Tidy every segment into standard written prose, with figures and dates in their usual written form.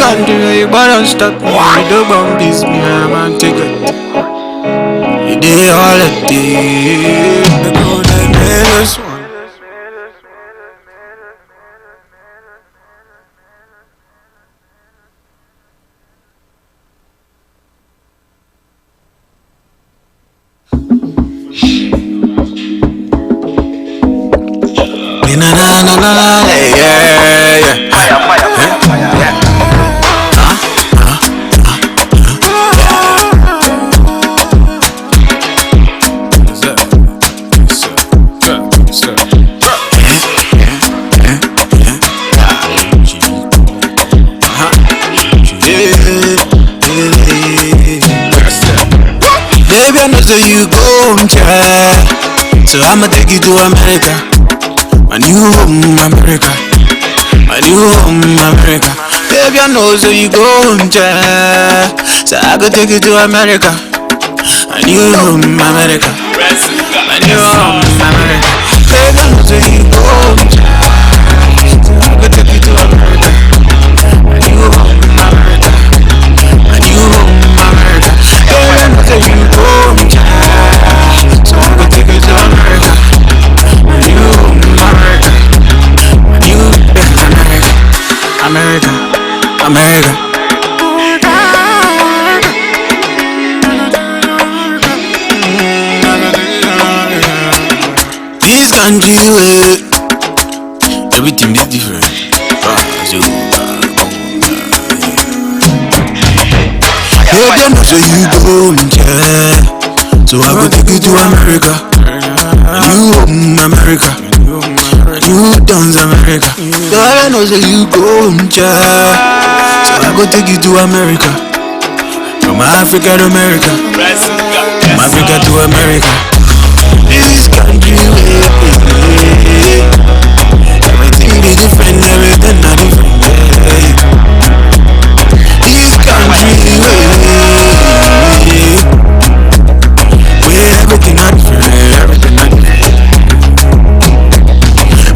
country, you better stop me. You don't bump this me, man, take it. You did holiday, the good and this one. Na na na na, yeah, yeah. Fire. Baby, I know so you go and try, so I'ma take you to America. My new home, America. My new home, America. Baby, I know so you go and try, so I could take you to America. My new home, America. My new home, America. Baby, I know so you go and try, so I could take you to America. My new home, America. My new home, America. Baby, I know so you go and try, so I could take you to America. My new home, America. My new America. America. This country way, everything is different. Baby, I know so you go and try, so I go take you to America. You home, America. You dance, America. Girl, I know so you go and try, so I go take you to America. From Africa to America, from Africa to America. This country way, everything be different, everything not different. This country way, where everything not different, everything not different.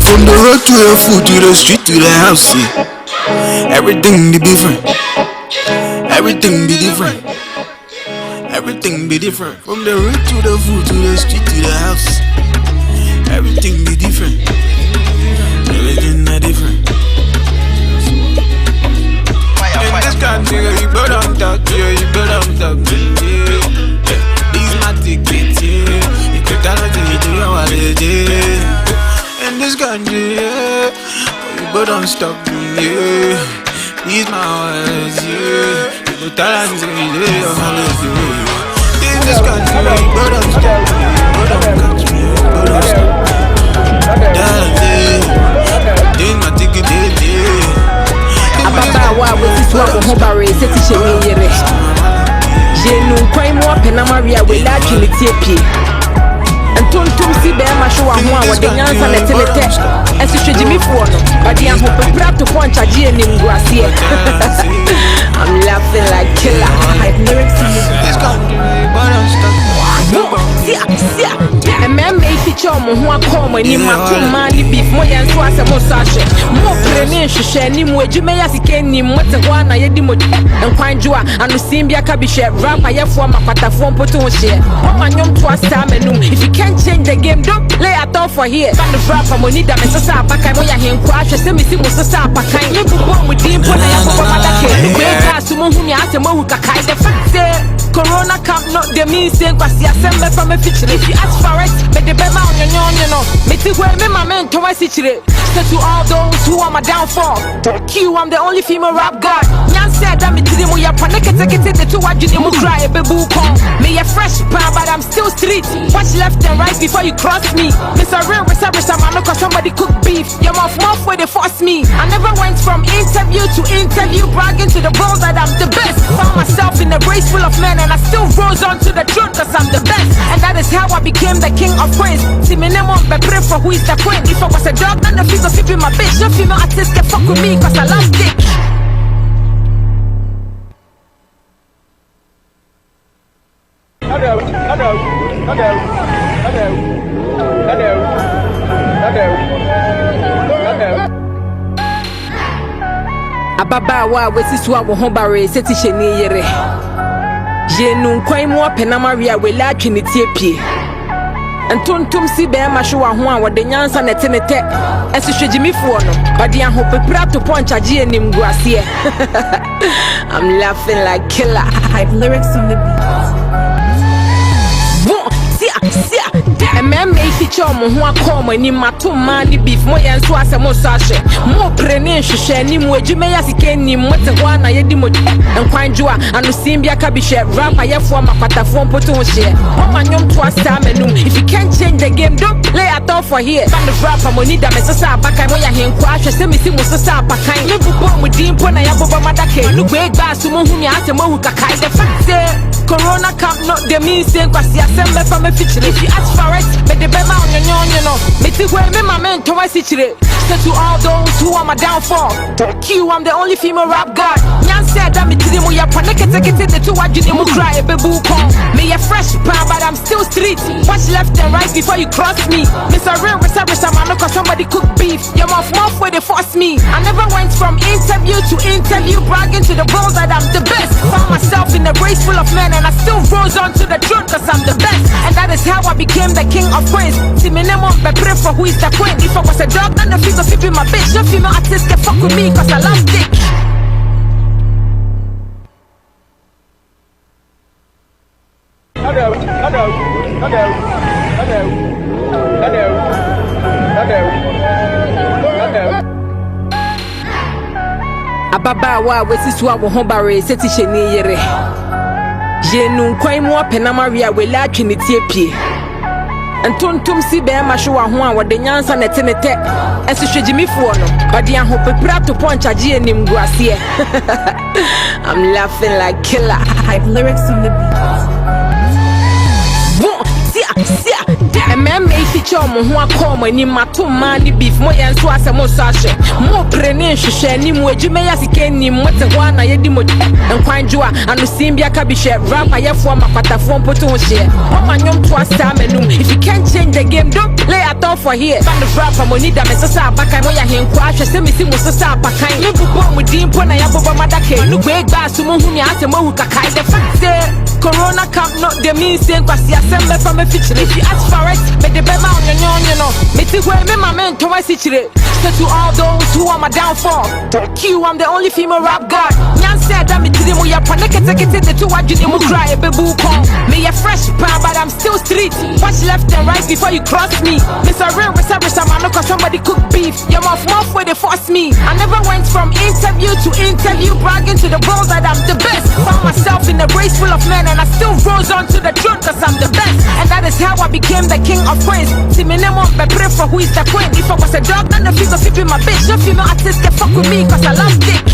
From the road to the food, to the street, to the house, everything be different. Everything be different. Everything be different. From the road to the food, to the street, to the house, everything be different. Everything not different. In this country, you better talk, you better talk, yeah. These my tickets, yeah. You could tell me to your wallet, yeah. In this country, yeah, you better stop me, yeah. These my words, yeah. You could tell me to your wallet, yeah. In this country, you better stop me, you better catch me, you better stop me. Yeah, this my ticket, yeah. Ababa wa wesi swa ko hobare seti chemi yere. Jenu kwai mo apena Maria we la twilitie pie. Ntontom si be ma hwe wa ho a wode nyansa na telete. Esi hwejimi fo no. Bade an ho pepra to poncha ji enim guase. I'm laughing like killer. I've never seen this country, but I'm stuck. See, and man make it your mo ho akọ mo ni ma to mali beef mo yan so asemo so ahwe. Mo prene hwehwe ni mo adwuma ya sika ni mo te ho na yedi mo nkwanjo a anu simbia ka bi hwe rapper yefo mapatafo mpoto ho hye. Mo anyom to asa menum. If you can't change the game, don't play at all for here. Band of rapper mo ni da me so sa apakan mo ya henko ahwe se me si mo so sa apakan. Ni bubo mo din po na ya ko madake. Asumo humi asemo hu kakai the fact say Corona camp not the mean say kwasi asembe from a feature. If you ask for it, but the bema on your no. Me ti where me my men to my sichire. So to all those who are my downfall, Q, I'm the only female rap god. Nyan said that me ti mo ya paneke take the two waju mu cry a bebu pon. Me a fresh pa but I'm still street. Watch left and right before you cross me. Miss a real reserve man cause somebody cook beef. Your mouth where they force me. I never went from interview to interview bragging to the bros that I'm the best. Found myself in a race full of men and I still rose on to the truth cause I'm the best. And that is how I became the king of queens. See me name on but pray for who is the queen. If I was a dog then the figure fit my bitch. No female artist can fuck with me cause I love dick. Ababaawa wesisu a wo ho bare seti hyeni yere. Yenu kwan mu apena maria wela atwene tie pie. Ntontom si be ma hwe wa ho a wode nyansa na tenete. Esihwegimifo no, bade ahopepra to ponchaje enim guase. I'm laughing like killer. Hype lyrics on the beat. Meme feature mo ho akoma ni matoma ni beef mo yenso asemo so ahye mo prene hwehwe ni mo adwuma ya sika ni mo te ho na yedi mo nkwanjo a ano simbia ka bi hwe rapper yefo mapatafo mpoto ho hye o manyom to asa menum. If you can't change the game, don't play at all for here. Band of rapper mo need am sesa abakan mo ya henko ahwe se mesi mo sesa abakan me bubo mo dimpo na ya boba madake no gbe gba so mo hu mi asemo hu kakai the fact say Corona camp not the mean saying kwasi assemble from a feature. If you ask for it, but the bema on your no. Me ti where me my man to my city. So to all those who are my downfall, Q, I'm the only female rap god. Nyan said that me to them we are connected the two what you cry a baby call. Me a fresh pan, but I'm still street. Watch left and right before you cross me. Miss a real reservist, I'm not cause somebody cook beef. Your mouth where they force me. I never went from interview to interview, bragging to the world that I'm the best. Found myself in a race full of men, and I still rose on to the throne cause I'm the best. And that is how I became the king of queens. See me name on but pray for who is the queen. If I was a dog, then the figure be my bitch. No female artist can fuck with me cause I love dick. Ababaawa wesisu a wo ho bare seti hyeni yere. Yenu kwan mu apena maria wela atwene tie pie. Ntontom si be ma hwe wa ho a wode nyansa na tenete. Esihwegimifo no, bade ahopepra to ponchaje enim guase. I'm laughing like killer. Hype lyrics on the beat. Meme feature mo ho akoma ni matoma ni beef mo yenso asemo so ahye mo prene hwehwe ni mo adwuma ya sika ni mo te ho na yedi mo nkwanjo a ano simbia ka bi hwe rapper yefo mapatafo mpoto ho hye o manyom to asa menum. If you can't change the game, don't play at all for here. Band of rapper mo need am sesa abakan mo ya henko ahwe se mesi mo sesa abakan me bubo mo dimpo na ya boba madake no gbe gba so mo hu mi asemo hu kakai the fact say Corona camp not the mean saying kwasi assemble from a feature. If you ask for it, but the bema on your no. Me ti where me my man to my city. So to all those who are my downfall, Q, I'm the only female rap god. Nyan said that me to them we are connected the two what you cry a baby call. Me a fresh pan, but I'm still street. Watch left and right before you cross me. Miss a real reservist, I'm not cause somebody cook beef. Your mouth where they force me. I never went from interview to interview, bragging to the world that I'm the best. Found myself in a race full of men, and I still rose on to the throne cause I'm the best. And that is how I became the king of queens. See me name on but pray for who is the queen. If I was a dog, then the figure be my bitch. No female artist can fuck with me cause I love dick.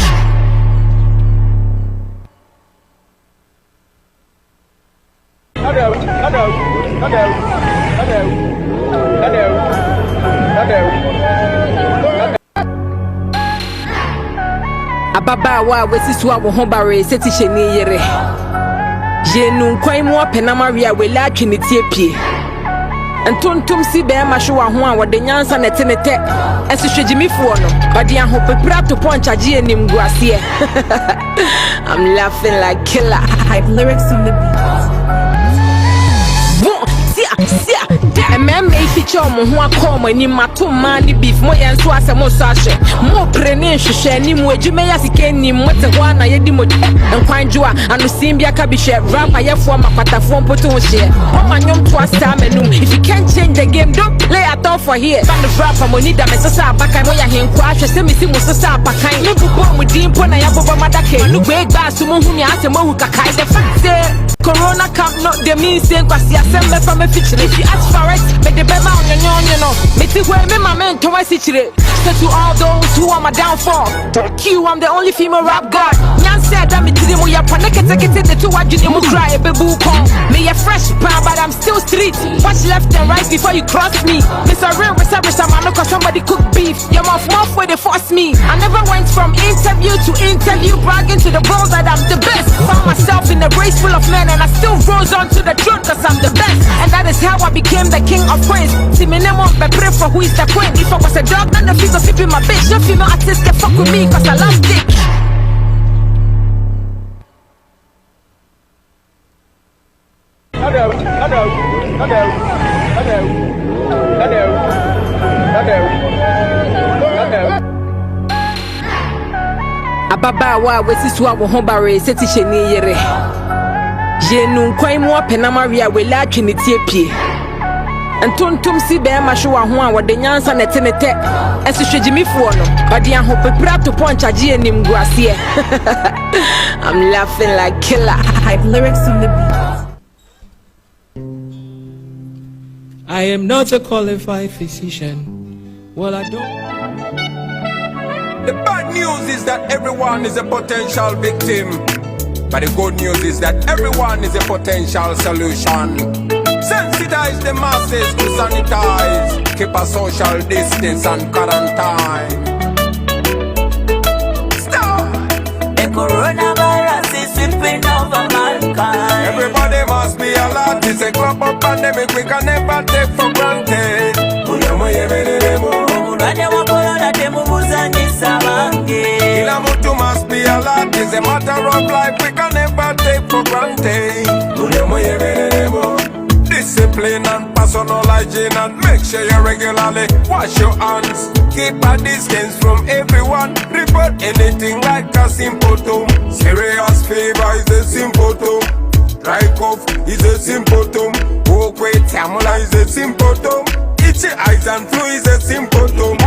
Ababaawa wesisu a wo ho bare seti hyeni yere. Yenu kwan mu apena maria wela atwene tie pie. Ntontom si be ma hwe wa ho a wode nyansa na tenete. Esihwegimifo no, bade ahopepra to ponchaje enim guase. I'm laughing like killer. Hype lyrics on the beat. Meme feature mo ho akoma ni matoma ni beef mo yenso asemo so ahye mo prene hwehwe ni mo adwuma ya sika ni mo te ho na yedi mo nkwanjo a ano simbia ka bi hwe rapper yefo mapatafo mpoto ho hye o manyom to asa menum. If you can't change the game, don't play at all for here. Band of rapper mo need am sesa abakan mo ya henko ahwe se mesi mo sesa abakan me bubo mo dimpo na ya boba madake no gbe gba so mo hu mi asemo hu kakai the fact say Corona camp not the mean saying kwasi assemble from a feature. If you ask for it, but the bema on your no. Me ti where me my man to my city. So to all those who are my downfall, Q, I'm the only female rap god. Nyan said that me to them we are connected the two what you cry a baby call. Me a fresh pan, but I'm still street. Watch left and right before you cross me. Miss a real reservist, I'm not cause somebody cook beef. Your mouth where they force me. I never went from interview to interview, bragging to the world that I'm the best. Found myself in a race full of men, and I still rose on to the throne cause I'm the best. And that is how I became the king of queens. See me name on but pray for who is the queen. If I was a dog, then the figure be my bitch. No female artist can fuck with me cause I love dick. Ababaawa wesi so awo ho bare seti hyeni yere yenu kwan mu openamaria wela atwene tie pie ntontom si be ma hwe wa ho a wode nyansa netenete esihwegimifo no ode ahopepra to poncha je enim guase I'm laughing like killer. Lyrics on the beat. I am not a qualified physician. Well, I don't. The bad news is that everyone is a potential victim. But the good news is that everyone is a potential solution. Sensitize the masses to sanitize. Keep a social distance and quarantine. Stop! The coronavirus is sweeping over mankind. Everybody must be alert. It's a global pandemic we can never take for granted. Kila mtu must be alert. It's a matter of life we can never take for granted. Discipline and personal hygiene, and make sure you regularly wash your hands. Keep a distance from everyone. Report anything like a symptom. Serious fever is a symptom. Dry cough is a symptom. Walkway tamula is a symptom. Itchy eyes and flu is a symptom.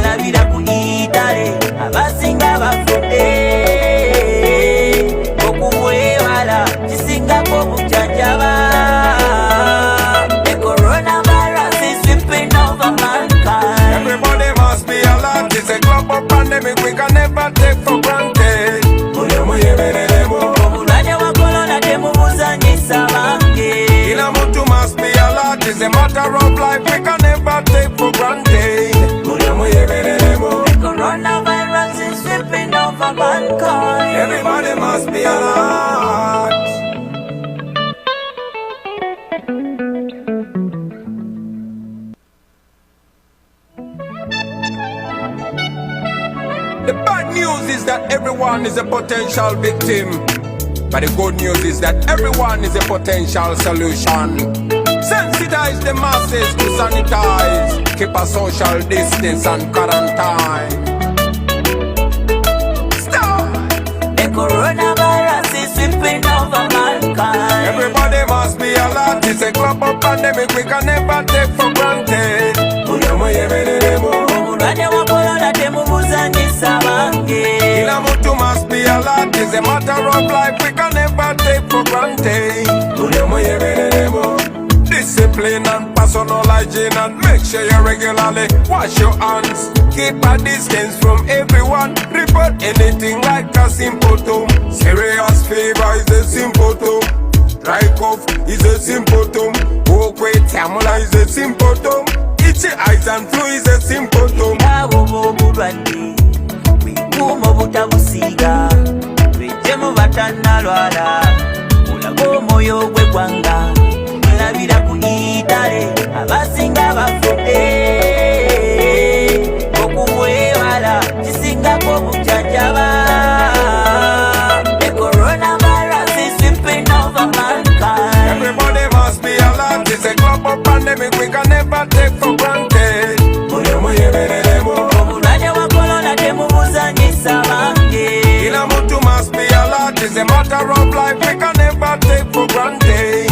Labira kuyitale abasinga bafudde okuwewala kisingako bujjanjaba. The coronavirus is sweeping over mankind. Everybody must be alert. It's a global pandemic we can never take for granted. Obulwadde wa corona temubuzanyisa bange. Kila mtu must be alert. It's a matter of life we can never take for granted. The coronavirus is sweeping over mankind. Everybody must be alert. The bad news is that everyone is a potential victim. But the good news is that everyone is a potential solution. Sensitize the masses to sanitize. Keep a social distance and quarantine. Stop! The coronavirus is sweeping over mankind. Everybody must be alert. It's a global pandemic we can never take for granted. Obulwadde wa corona temubuzanyisa bange. Kila mtu must be alert. It's a matter of life we can never take for granted. Discipline and personal hygiene, and make sure you regularly wash your hands. Keep a distance from everyone. Report anything like a symptom. Serious fever is a symptom. Dry cough is a symptom. Walkway tamula is a symptom. Itchy eyes and flu is a symptom. Obulwadde bwikuuma obutabusiiga bejjemu batannalwala olaga omwoyo gw'eggwanga labira kuyitale abasinga bafudde okuwewala kisingako bujjanjaba. The coronavirus is sweeping over mankind. Everybody must be alert. It's a global pandemic we can never take for granted. Obulwadde wa corona temubuzanyisa bange. Kila mtu must be alert. It's a matter of life we can never take for granted.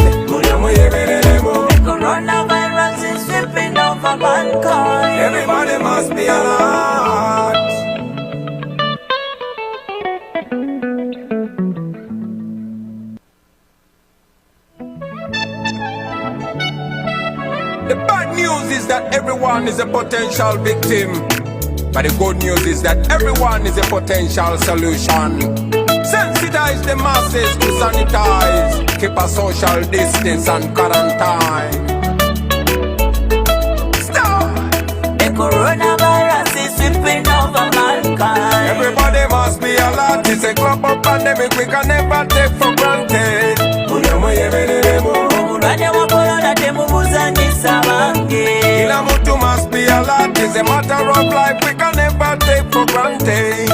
The coronavirus is sweeping over mankind. Everybody must be alert. The bad news is that everyone is a potential victim. But the good news is that everyone is a potential solution. Sensitize the masses to sanitize. Keep a social distance and quarantine. Stop! The coronavirus is sweeping over mankind. Everybody must be alert. It's a global pandemic we can never take for granted. Obulwadde wa corona temubuzanyisa bange. Kila mtu must be alert. is a matter of life we can never take for granted.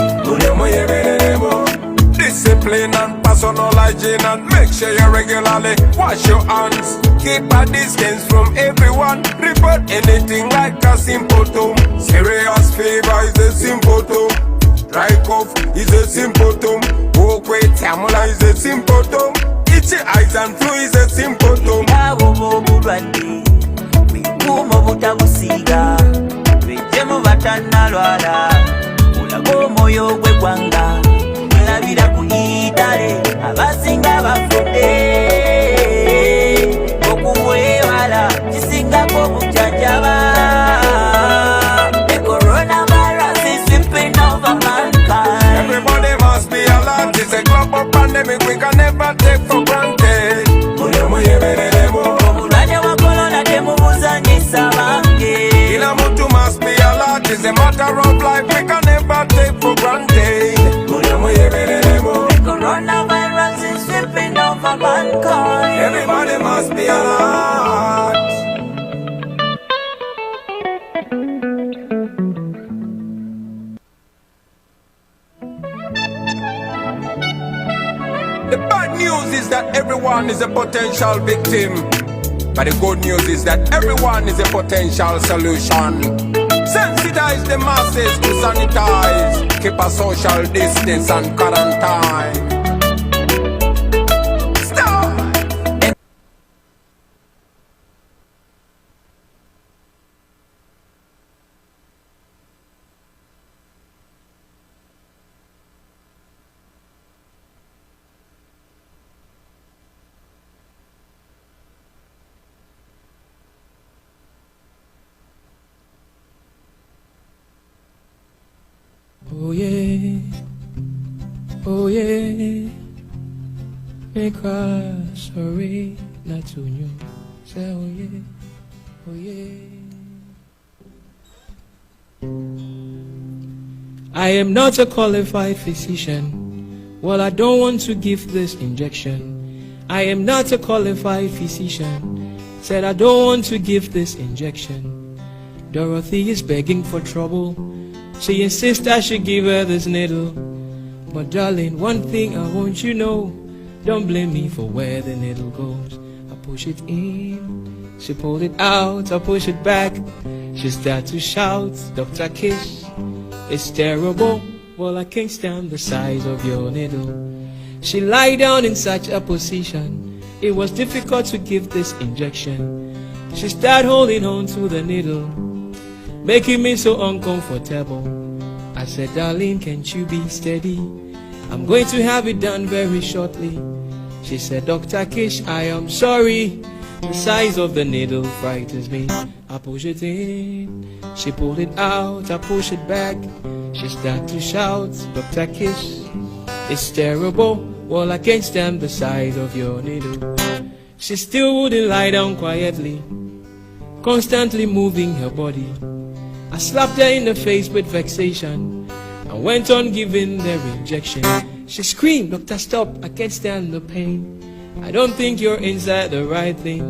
Discipline and personal hygiene, and make sure you regularly wash your hands. Keep a distance from everyone. Report anything like a symptom. Serious fever is a symptom. Dry cough is a symptom. Walk with tamula is a symptom. Itchy eyes and flu is a symptom. Vida kuitare abasinga bafunde okuwewala kisinga ko bujajaba. The coronavirus is sweeping over mankind. Everybody must be alert. It's a global pandemic we can never take for granted. Omulwadde wa corona temubuzanyisa bange. Kila mtu must be alert. It's a matter of life we can never take for granted. The coronavirus is sweeping over mankind. Everybody must be alert. The bad news is that everyone is a potential victim, but the good news is that everyone is a potential solution. Sensitize the masses to sanitize, keep a social distance and quarantine. Stop! Oh yeah, make us sorry not to you. Say oh yeah. I am not a qualified physician. Well, I don't want to give this injection. I am not a qualified physician. Said I don't want to give this injection. Dorothy is begging for trouble. She insists I should give her this needle. But darling, one thing I want you to know, don't blame me for where the needle goes. I push it in, she pulled it out, I push it back. She started to shout, Dr. Kish, it's terrible. Well, I can't stand the size of your needle. She lied down in such a position, it was difficult to give this injection. She started holding on to the needle, making me so uncomfortable. I said, darling, can't you be steady? I'm going to have it done very shortly. She said, Dr. Kish, I am sorry. The size of the needle frightens me. I push it in, she pulled it out, I push it back. She started to shout, Dr. Kish, it's terrible. Well, I can't stand the size of your needle. She still wouldn't lie down quietly, constantly moving her body. I slapped her in the face with vexation and went on giving the injection. She screamed, Doctor, stop, I can't stand the pain. I don't think you're inside the right thing.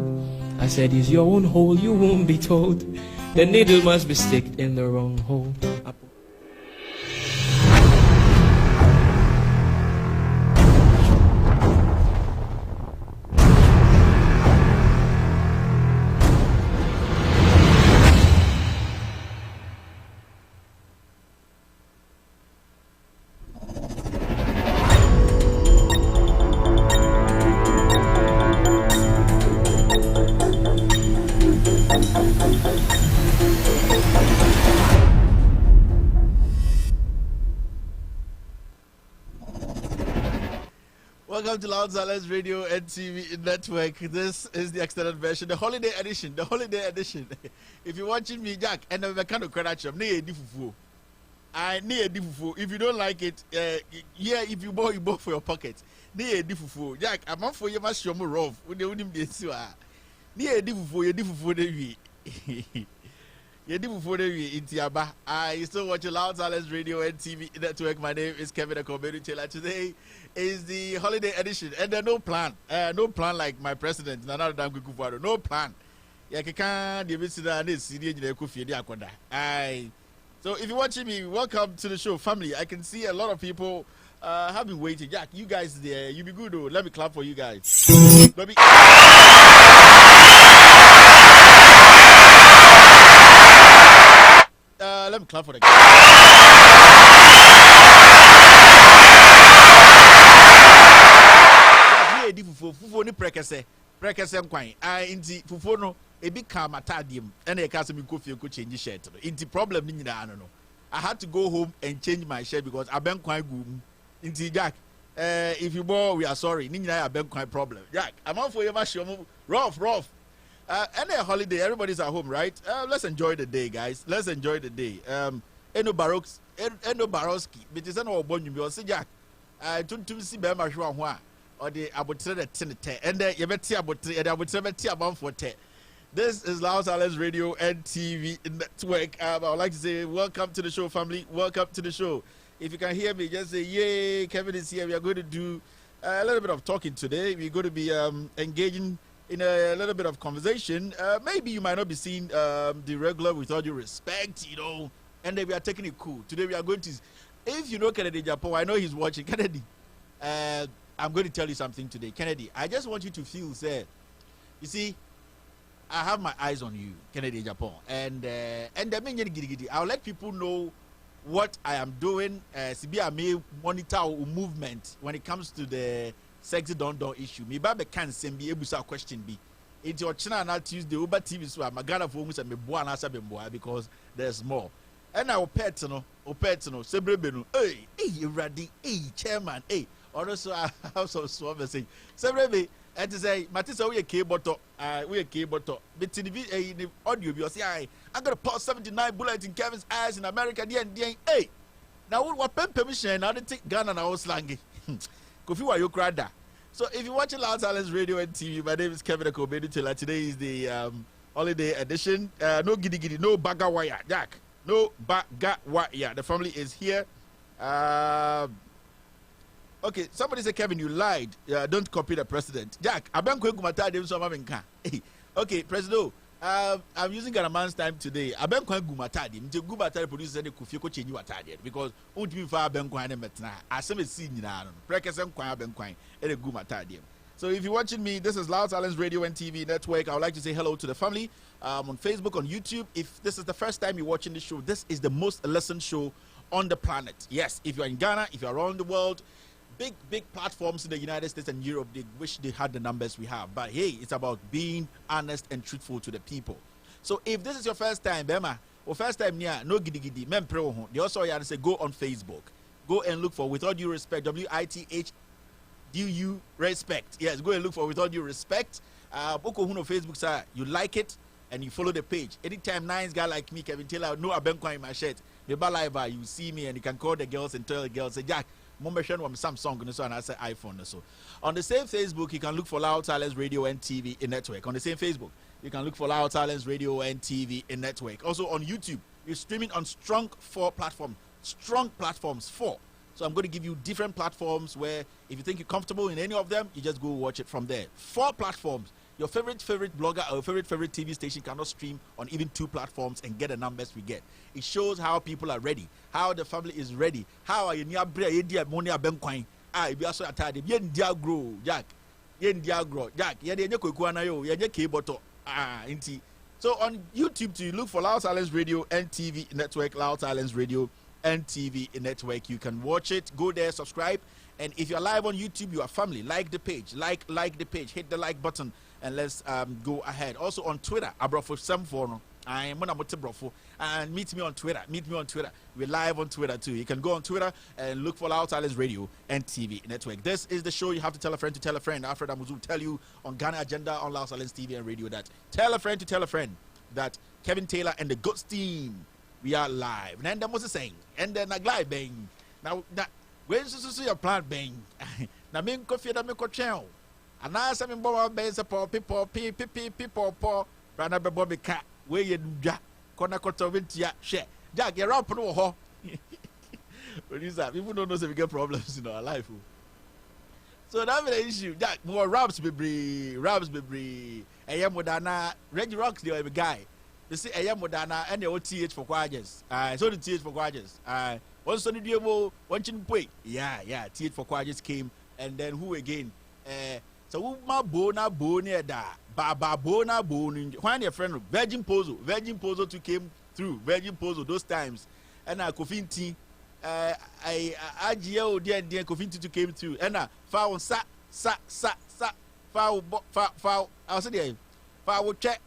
I said, it's your own hole, you won't be told. The needle must be sticked in the wrong hole. Welcome to Loud Silence Radio and TV Network. This is the extended version, the holiday edition. The holiday edition. If you're watching me, Jack, and I'm kind of credit, I need a diffufu. If you don't like it, yeah, if you bought for your pocket. Need a diffufu. Jack, I'm not for you, must show more rough. When they wouldn't be so. Need a diffufu, a diffufu, the I still watch Loud Silence Radio and TV Network. My name is Kevin Akobedu Taylor. Today is the holiday edition, and there's no plan like my president, Nana Dangu Kufuado. No plan. Yeah, can the visit and this CD Kofi Akoda. Aye. So if you're watching me, welcome to the show, family. I can see a lot of people have been waiting. Jack, you guys there, you be good though. Let me clap for you guys. Let me clap for the guys. Fufu ni prekese nkwan. Inti fufu no ebi ka matadiem and e ka se me Kofi ko change shirt no. Inti problem ni nyina no. I had to go home and change my shirt because abenkwan gu. Inti Jack, if you bore, we are sorry. Ni nyina abenkwan problem. Jack, I'm on for you ma show rough. And a holiday, everybody's at home, right? Let's enjoy the day, guys. Let's enjoy the day. Eno Baroski, but it's an old bonny. You see, Jack, I don't see Bema Shua or the Abotre the Tinete, and the Yabeti Abotre, and Abotre about for te. This is Loud Silence Radio and TV Network. I would like to say, welcome to the show, family. Welcome to the show. If you can hear me, just say, yay, Kevin is here. We are going to do a little bit of talking today. We're going to be engaging in a little bit of conversation. Maybe you might not be seeing the regular With All Due Respect, you know, and then we are taking it cool. Today we are going to, if you know Kennedy Japan, I know he's watching. Kennedy, I'm going to tell you something today. Kennedy, I just want you to feel, say, you see, I have my eyes on you, Kennedy Japan, and I'll let people know what I am doing. I may monitor movement when it comes to the sexy don issue. Me ba be can send be able to question be. It's your channel na Tuesday over TV so I'm gonna for me me boa na be boa because there's more. And our pet no, sebrebe no. Hey, ready, hey, chairman, hey. Also I have some swerve say. Sebrebe, and to say, Matisa we a cable to, we a cable to. But in the audio you say I got to post 79 bullets in Kevin's eyes in America. Hey. Now what permission? I didn't take Ghana now slangy. Kofi wa you crada. So if you're watching Loud Silence Radio and TV, my name is Kevin Akobedi Taylor. Today is the holiday edition. No giddy giddy, no baga wire, Jack. No baga wire. The family is here. Okay, somebody said, Kevin, you lied. Don't copy the president. Jack, okay, President. I'm using Garaman's time today. I been quite gumatadi. Mte gumatadi producer the kufi ko change watadi because untimi fa ben kwan na metna. Asem si nyina no. Prekesem kwan ben kwan e de gumatadi. So if you're watching me, this is Loud Silence Radio and TV Network. I would like to say hello to the family on Facebook, on YouTube. If this is the first time you're watching this show, this is the most listened show on the planet. Yes, if you're in Ghana, if you're around the world, big platforms in the United States and Europe, they wish they had the numbers we have. But hey, it's about being honest and truthful to the people. So if this is your first time, Bema, or first time near no giddy giddy, they also say go on Facebook. Go and look for With All Due Respect, WITHDU Respect. Yes, go and look for With All Due Respect. Facebook, sir, you like it and you follow the page. Anytime nice guy like me, Kevin Taylor, no Abenkwa in my shirt, you see me and you can call the girls and tell the girls, say, Jack, Samsung and I say iPhone. So on the same Facebook, you can look for Loud Silence Radio and TV in network. On the same Facebook, you can look for Loud Silence Radio and TV in network. Also on YouTube, you're streaming on strong platforms 4. So I'm going to give you different platforms where if you think you're comfortable in any of them, you just go watch it from there. 4 platforms. Your favorite blogger or favorite TV station cannot stream on even 2 platforms and get the numbers we get. It shows how people are ready, how the family is ready, how are you near money benquine. If you are so tired, yen dia grow, Jack. Yen dia grow, Jack. Yen kuana yo, yen keboto. Inti. So on YouTube, you look for Loud Silence Radio and TV Network, Loud Silence Radio and TV Network. You can watch it. Go there, subscribe. And if you're live on YouTube, you are family. Like the page. Like the page. Hit the like button. And let's go ahead. Also on Twitter, Abrofo74. I am Brofo. And meet me on Twitter. We're live on Twitter too. You can go on Twitter and look for Loud Silence Radio and TV Network. This is the show you have to tell a friend to tell a friend. Alfred Amuzu will tell you on Ghana Agenda on Loud Silence TV and Radio that tell a friend to tell a friend that Kevin Taylor and the Goats team, we are live. And then what's saying? And then glide bang. Now where's your plan bang? Now me coffee that me ko channel. And now some boy base for people Brana Bobby cat where you jack corner quarter wintia share. Jack, you're up no ho. What is that? People don't know if we get problems in our life. So that be the issue. Jack, more raps be Modana, Reggie Rocks the guy. They say Modana and the TH for Quages. So the TH for Quages. One Sunday Diabo, one chin pay. Yeah, TH for Quages came, and then who again? So my bona near da. Baba bona bone. When your friend Virgin Pozo to came through. Virgin Pozo those times. And Kofinti. AGYAPONG dear Kofinti to came through. And foul sa foul. I was there. Foul check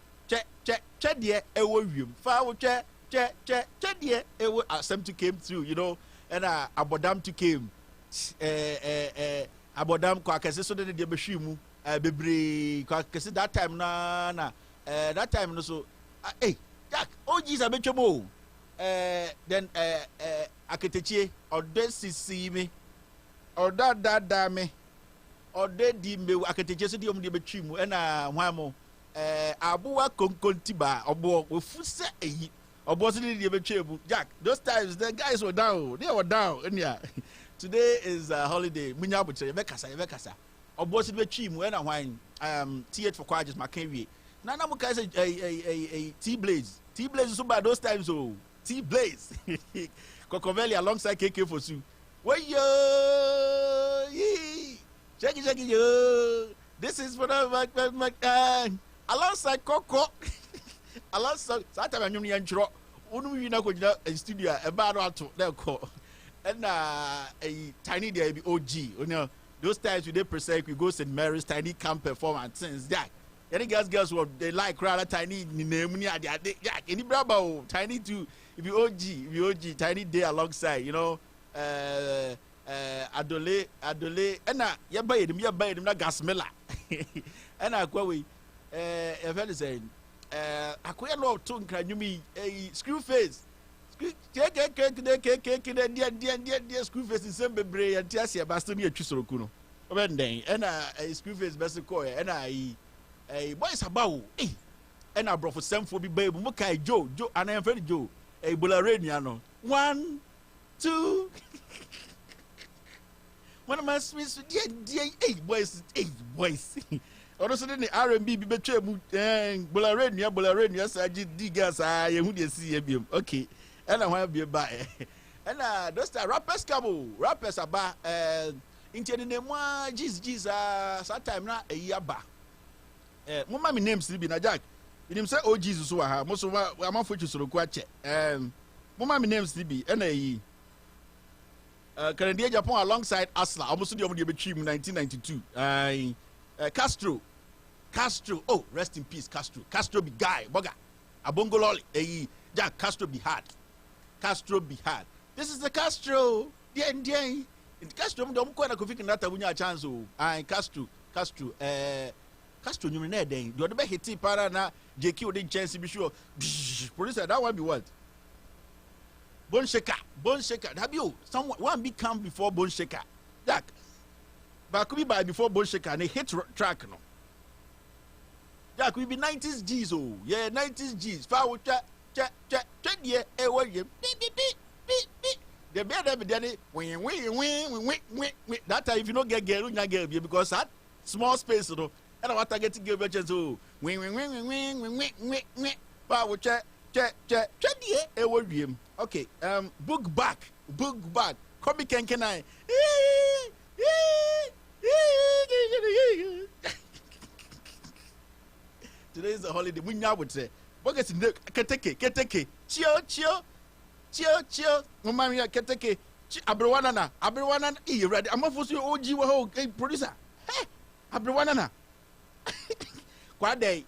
dear room. Foul check dear to came through, you know. And Abodam to came. Abodam kwakese so de beshimu bebre kwakese that time na that time no so hey Jack OGs abetwemo then aketechie ode sisi me oda dada me ode di me aketechie so di om de betwimu na hwan mo abuwa konkontiba obo ofuse eyi obo so de betwebu Jack those times the guys were down, they were down enya. Today is a holiday. Munya buche yebekasa. Obosi be twi mu na hwan TH for Quages Makenwie. Na na muka say a T-Blaze. T-Blaze so by those times oh. T-Blaze. Kokoveli alongside KK for Su. Way yo. Check it yo. This is for the alongside Coco. Alongside that time anyum yan chro. Unu wi na ko studio e ba no ato na ko. And a tiny there be OG, you know. Those times we did present, we go St. Mary's tiny camp performance since that. Any girls what they like rather tiny name any bravo tiny too. If you OG, tiny day alongside, you know. Adole, and you buy them na gasmela. And I go we a very saying I quite know to can you me a screw face. Dear screw face in some bebre and Tiasia Bastoni a Chisorokuno. And a screw face best coy and a boys about and I brought for some for be babe Mokai Joe and I am very Joe a Bularaniano 1 2 one of my Swiss dear 8 boys also the R&B be betrayed and Bularania Saji Digas I who they see him okay. And I want to be a buy. And those rappers come, rappers about into the name one Jesus sometime now a year back. Mama mi name still be na Jack. You say oh Jesus who are most of I'm for you so quite Mama mi name still be and Canadian Japan alongside Asla almost the only between 1992. Castro. Oh, rest in peace, Castro be guy, boga. Abongo lolly, Jack Castro be hard. This is the Castro. The Castro don't quite a coffee that I win chance. Castro. Castro, you know, then you're the best hit para na JQ didn't chance to be sure. Producer, that one be what? Bone shaker. Have you someone one big camp before Bone Shaker? Jack. But could be by before Bone Shaker and a hit track no. Jack we be 90s G's oh. Yeah, 90s G's. Foul check. Yeah, the better be there. That time if you don't get girl, you not girl because that small space, you know. And I want to get to give chance. So power check. Yeah, okay. Book back. Come can I? Today is a holiday. We now would say. Keteke. Chill. Mama mia keteke. Abrewana. Ready. I'm for you OG wo producer. Hey, Abrewana. Kwade.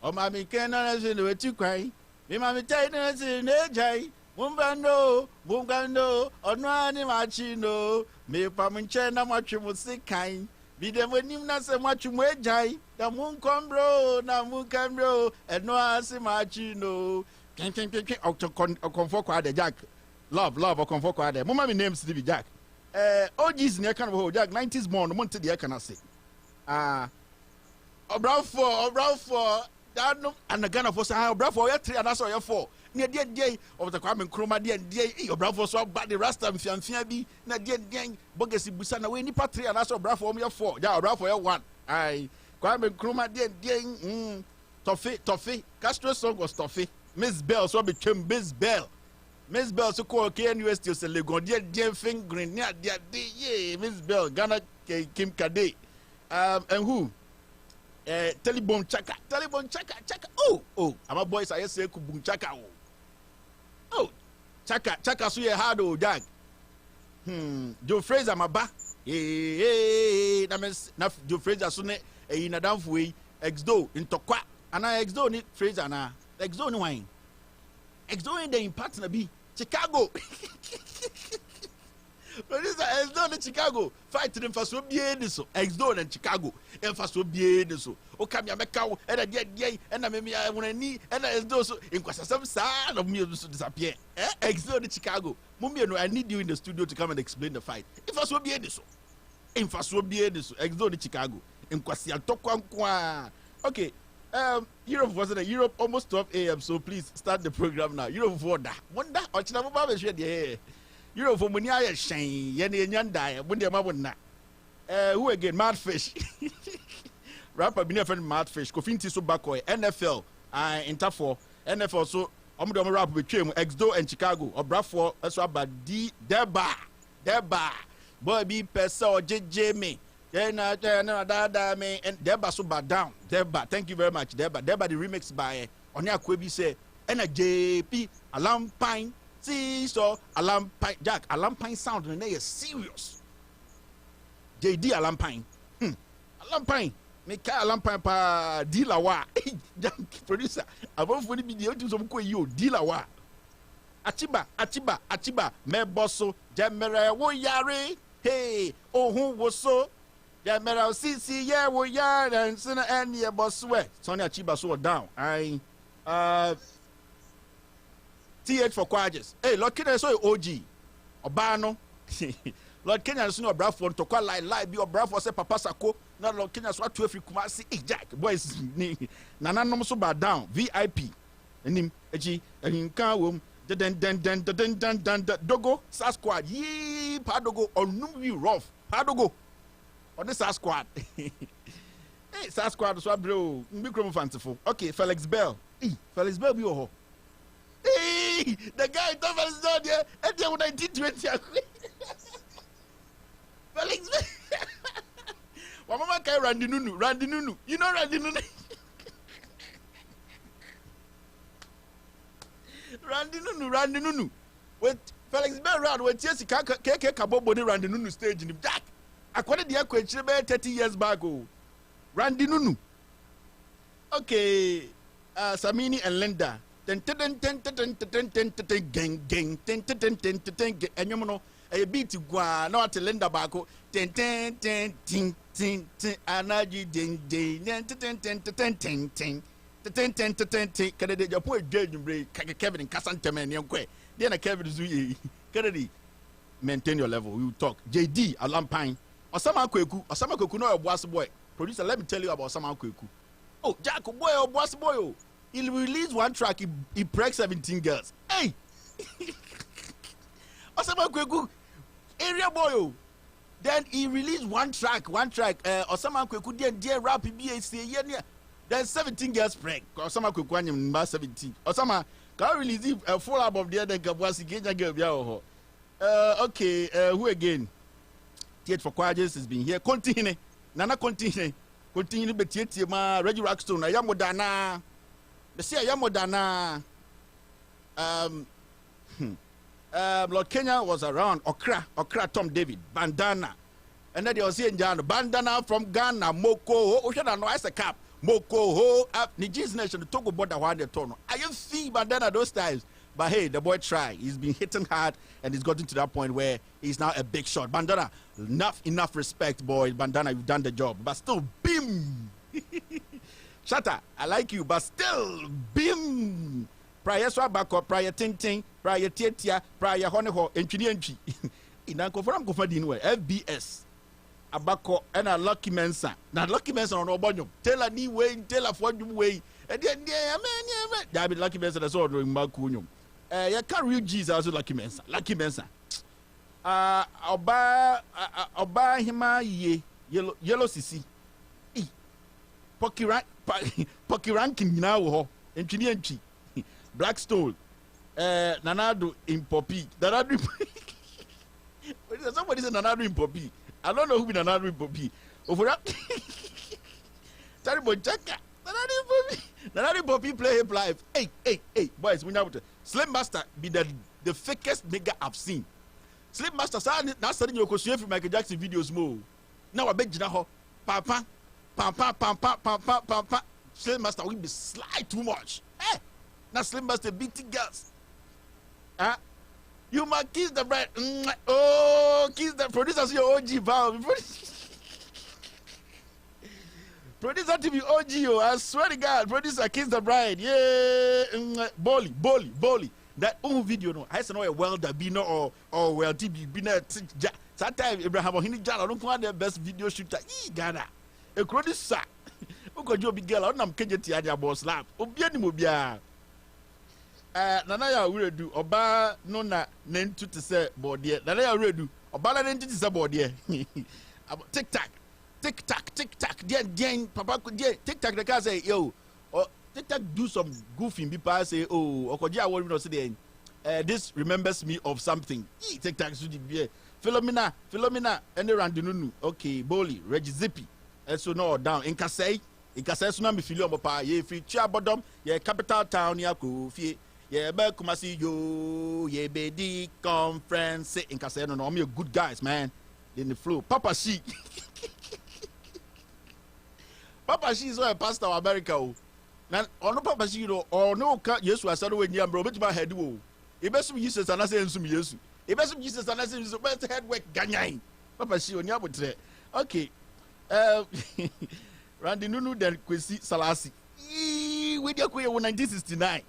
O mami kenana zinu wetu kwai. Me mami taina zinu ejai. Mumbando. Onwani machino. Me pamunche na machu musikai. Bidem wenim na se machu ejai. Na mun kombro, and no asi machino. Comfort quad Jack. Love, or comfort quad. Mama mi name Stevie Jack. OG's near kind of Jack, 90s born, monte the can I say. Obra for that no and the gun of us, Obra for your 3 and that's all your 4. near dear of the Kwame Nkrumah dear your bravo so bad the rasta mfiamfia bi na dear bogesi busa na we ni patri and aso bravo me 4 ja bravo 1 ai Kwame Nkrumah dear toffee Castro song was toffee Miss Bell so became Miss Bell so call KNUST so Legon dear fingering near dear Miss Bell Ghana Kim Kade and who Telebone Chaka. Oh, our boys I say Kubun Chaka. Oh, Chaka so ye hard old dag. Joe Fraser my ba. Na Joe Fraser so ne in a damn way exdo in Tokwa. And I exdo ni Fraser na. Exdo ni wine. Exdo in the partner be Chicago. Producer Exdo in Chicago fight them for so bien so Exdo in Chicago and for so bien so o come ya make cow and a and I maybe I want ni and Exdo so in kwasa some side of me to disappear Exdo in Chicago mummy no I need you in the studio to come and explain the fight if I so bien so in for so bien so Exdo in Chicago in kwasa tokwa okay Europe was in Europe almost 12 a.m. so please start the program now Europe wonder or china ba be share there Europe for money I shine yen yanda when they mabona who again Madfish rapper be friend Madfish Kofinti so bakoy NFL Interfor NFL so omo rap between Exdo and Chicago obrafo so about Deba boy be pesa or JJ me na da me and Deba so bad down Deba thank you very much Deba the remix by Onya Kwebi say na JP Alarm Pine see so Alarm Pine Jack Alarm Pine sound and they are serious JD Alarm Pine Alarm Pine make Alarm Pine pa dealer wa Jack producer above for the video to some ko yo dealer wa Achiba me bosso Jamera wo yare hey oh who was so Jamera CC yeah wo yare and sina and ye boss we Sonny Achiba so down I TH for Quages. Hey, Lord Kenya so OG. Obano. Lord Kenya so no brafo to kwa lie be brafo say papa sako. Na Lord Kenya so atu afri Kumasi. Hey Jack, boys ni. Nananom so ba down VIP. Enim eji enka wom. Den dogo sa squad. Yee padogo onum we rough. Padogo. On this squad. Hey, sa squad so bro. Micro fanciful. Okay, Felix Bell. Felix Bell be ho. Hey, the guy thought was down there and they were 1920. Felix, Mama can Randy Nunu. You know Randy Nunu? Randy Nunu. With Felix Bell round with Jesse Kaka Kabo body Randy Nunu stage in him. Jack, I quoted the question 30 years back. Randy Nunu. Okay, Samini and Linda. Gang and you know a beat gua not a lender backo energy Kennedy your poor Kevin Cassanteman young quay then a Kevin Zui Kennedy maintain your level you talk JD Alarm Pine or some Kweku no a boss boy producer let me tell you about some Kweku oh Jack boy or boss boy he'll release one track, he breaks 17 girls. Hey! Osama Kweku, area boy. Then he released one track. Osama Kweku, dear rap, BAC, then 17 girls break. Osama Kweku, number 17. Osama, can release a full album there, then Kabwasi, Kenya girl. Okay, who again? TH for Quages has been here. Continue. Nana continue, but TH, Reggie Rockstone, Ayamodana. They say Ayamodana. Lord Kenya was around. Okra, Tom David, Bandana. And then they were saying, Bandana from Ghana, Moko, Ocean, no, as a cap, Moko, up Niger's nation, the Togo border, one the tono. I you see Bandana those times. But hey, the boy tried. He's been hitting hard and he's gotten to that point where he's now a big shot. Bandana, enough respect, boy. Bandana, you've done the job. But still, bim! Shatter, I like you, but still, bim! Prior swabako, prior tinting, prior tietia, prior honeho, entry. In Uncle from Kofadinwe, FBS. Abako and a lucky mensa. Now lucky mensa on Obonyo. Tell a new way, tell a for way, Yeah, be Lucky Mensa that's all doing Makunyum. You can't real Jesus also Lucky Mensa. Lucky Mensa. Oba hima ye yellow sisi. Pocky ranking now enchi Blackstone. Nanado in Poppy. Nanado. Somebody said Nanado in Poppy. I don't know who be Nanado in Poppy. Over that. Terrible checker. Nanado Poppy play hip live. Hey, boys, we know Slim Master be the fakest nigga I've seen. Slim Master now studying your question from Michael Jackson videos more. Now I bet you now, pam. Slim Master will be slide too much. Hey, now Slim Master beating girls. You might kiss the bride. Oh, kiss the producer's your OG vow. Producer to be OG, I swear to God, producer kiss the bride. Yeah, Bolly. That video no, I say no a welder be no or well TB be no. That time Abraham Ohini Jala don't want the best video shooter. Ghana, a producer. Who could you be girl? I'm Kejeti Adia boss lap. Obiani mobia. Nana ya we do oba no na nentu to say board there. Nana ya we do oba na nentu to say board there. Tick tack. Then papa could tick tack the car say yo. Tick tack do some goofing people say oh okoji awori no say this remembers me of something. Tick tack so the Philomena and Randinunu. Okay, Boli, Reggie Zippy. So no down in Kasei so na me feel on papa ye feature bottom ye capital town ya Kofi. Yeah, but come see you. Yeah, baby, conference in Casino. No, I'm your good guys, man. In the flow, Papa She. Papa She is a pastor of America. Now, on no Papa She, or no cut. Yes, I started when you bro, but my head. It best be Jesus and I say some years. It best be Jesus and I say best head work Ganyan. Papa She on your say. Okay. Randy Nunu then Kwesi Salasi. We get 1969.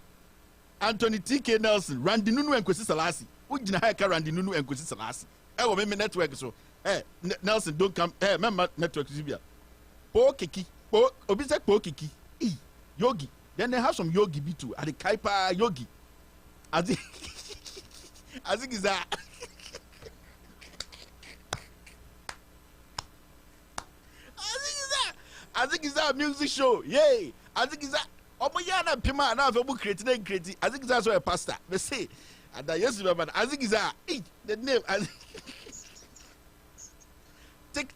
Anthony T.K. Nelson, Randy Nunu and Kwesi Salasi. Who did not have Randy Nunu and Kwesi Salasi? Oh, me network so. Nelson don't come. Remember network Zibia. Po Kiki. Obisa Po Kiki. Yogi. Then they have some Yogi B2 at the Kaipa Yogi. I think is that. I think it's that music show. Yay. I think it's that. Omoyana Pima now for creating. I think that's why a pastor. They say, and yes, remember. I think it's the name. Tick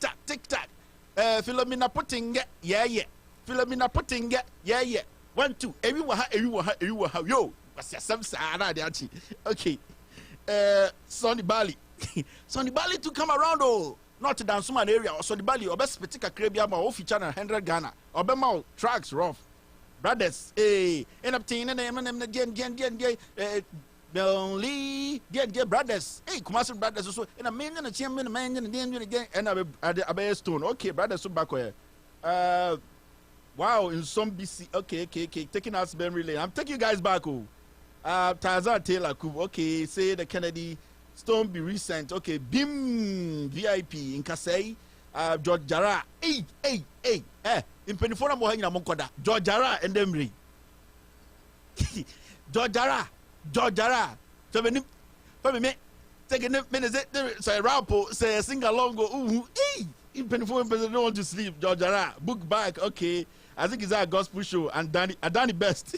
tack. Philomena putting yeah. Philomena putting yeah. 1 2. Everyone. Yo, what's your some sana there? Okay. Sonny Bali. Sonny Bali to come around not to dance man area or Sonny Bali or best particular Caribbean or feature 100 Ghana or Bema tracks rough. Brothers, end up team and only get brothers. Hey, Kumasi brothers also. And a man and a chairman, a man and again, and a bear stone. Okay, brothers, so back where. Wow, in some BC. Okay. Taking us memory lane. I'm taking you guys back. Tarzan Taylor, okay, say the Kennedy Stone be recent. Okay, Bim VIP in Kasei. George Jara. Hey. In Penifona Mohina Monkoda, George Jara and Emery. George Jara. So when me take a minute, say Rapo, say sing along, go, in Penifona don't want to sleep. George Jara, book back, okay. I think it's our gospel show and Danny Best.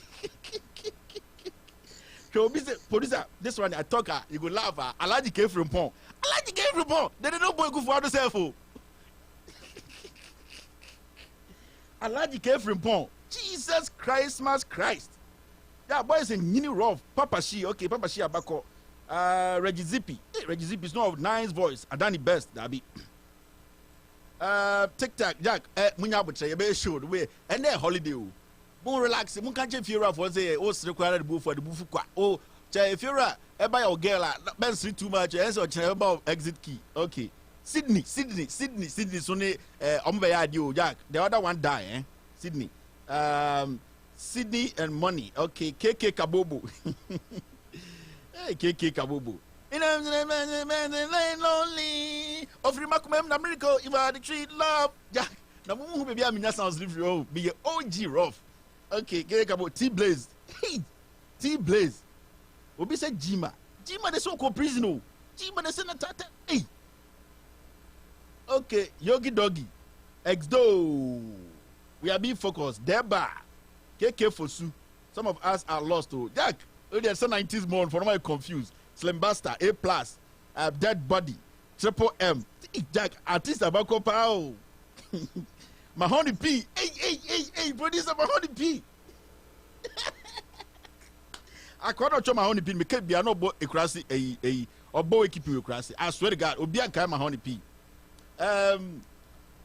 So, producer, this one I talk, you go laugh. Alaji came from Pong. They don't know boy go for yourself. Alaji came from Pong. Jesus Christ. Yeah, boys in Nini Rough. Papa She, okay, Papa She Abako. Reggie Zippy. Reggie Zippy is not of nice voice. Adani Best, that be. Tic Tac, Jack, Munya Butcher, you show the way. And then holiday. More relax. Mun can't if you're for say, oh, required to go for the Bufukwa. Oh, if you're a buy your girl, Ben sleep too much, and so about exit key. Okay. Sydney, Sonny, Ombeyadio, Jack. The other one die, Sydney. Sydney and money. Okay, KK Kabobo. Hey, KK Kabobo. In a lonely. Of remarkable America, if I treat love. Jack. Now, who be a sounds live be OG rough. Okay, get about T-Blaze. Hey, T-Blaze. Obi say Jima. Jima they so called prison. Oh. Jima they say na tata. Hey. Okay, Yogi Doggy. Exdo. We are being focused. Deba. KK Fosu. Some of us are lost. Oh. Jack. There's some 90s more for my confused. Slim Buster. A+. Dead Body. Triple M. Jack. Artist Abako Pao. Mahoney P. Hey, producer Mahoney P. I cannot show Mahoney P. Make be no bo ekrasi or bo keep you ekrasi. I swear to God, Obi and Kai Mahoney P.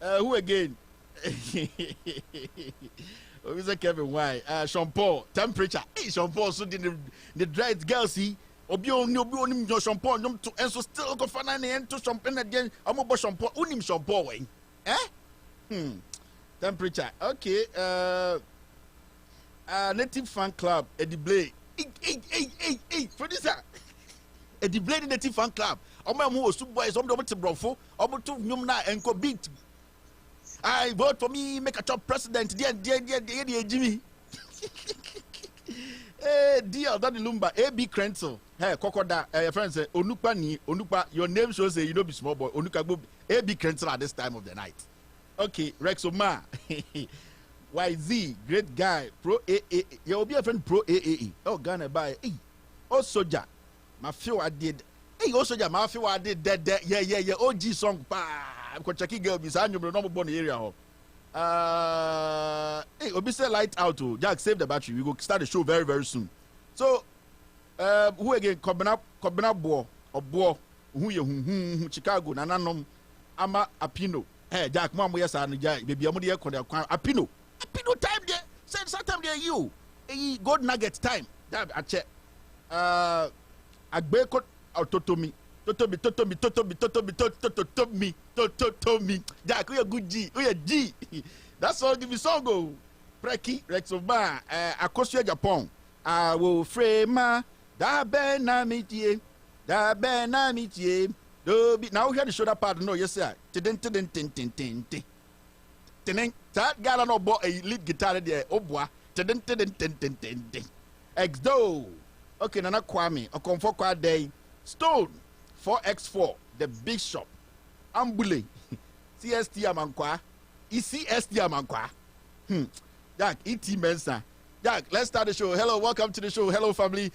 Who again? Mr. Kevin, why? Sean Paul, temperature. Hey, Sean Paul, so the dried girl see. Obi only Sean Paul, and so still go for 9 AM to champagne again. I'm about Sean Paul, unim Sean Paul, eh? Temperature. Okay. Native fan club, Eddie Blade. Hey, producer. Eddie Blade Native fan club. I'm a super boys, I'm the brofo, I'm to Numna and Co beat. I vote for me, make a top president, dear Jimmy. Dear Daddy Lumba, A.B. Krenzel, hey, Kokoda, your friend say, Onupa, your name shows you don't be small boy, Onuka, A.B. Krenzel at this time of the night. Okay, Rexoma, YZ, great guy, pro AAA, you'll be a friend pro AAE. Oh, Ghana by, hey, oh, soldier, my feel I did. Hey, also, my feel I did that, yeah, OG song, I'm going to check it, girl, because I'm not born in the area. Hey, Obi say light out to Jack, save the battery. We go start the show very, very soon. So, who again? Kobina Bo or Bo, who Chicago, Nananom, Ama Apino. Hey, Jack, Mom, yes, and Jack, baby, I'm here, Apino time there. Send sometime there, you. Hey, gold nugget time. I check. Agbeko Totomi. Totomi. Jack, we are good G. We are G. That's all. Give me song go. Preki Rexoba. Akosua Japan. I will frame da ben na mitie. Now we hear the shoulder part. No, yes sir. That guy no bought a lead guitar there. Oh boy. Exdo. Okay, Nana Kwame. A comfort quad day. Stone. 4x4, the big shop. Ambule. CST Amankwa. ECST Amankwa. Jack, E.T. Mensa. Jack, let's start the show. Hello, welcome to the show. Hello, family.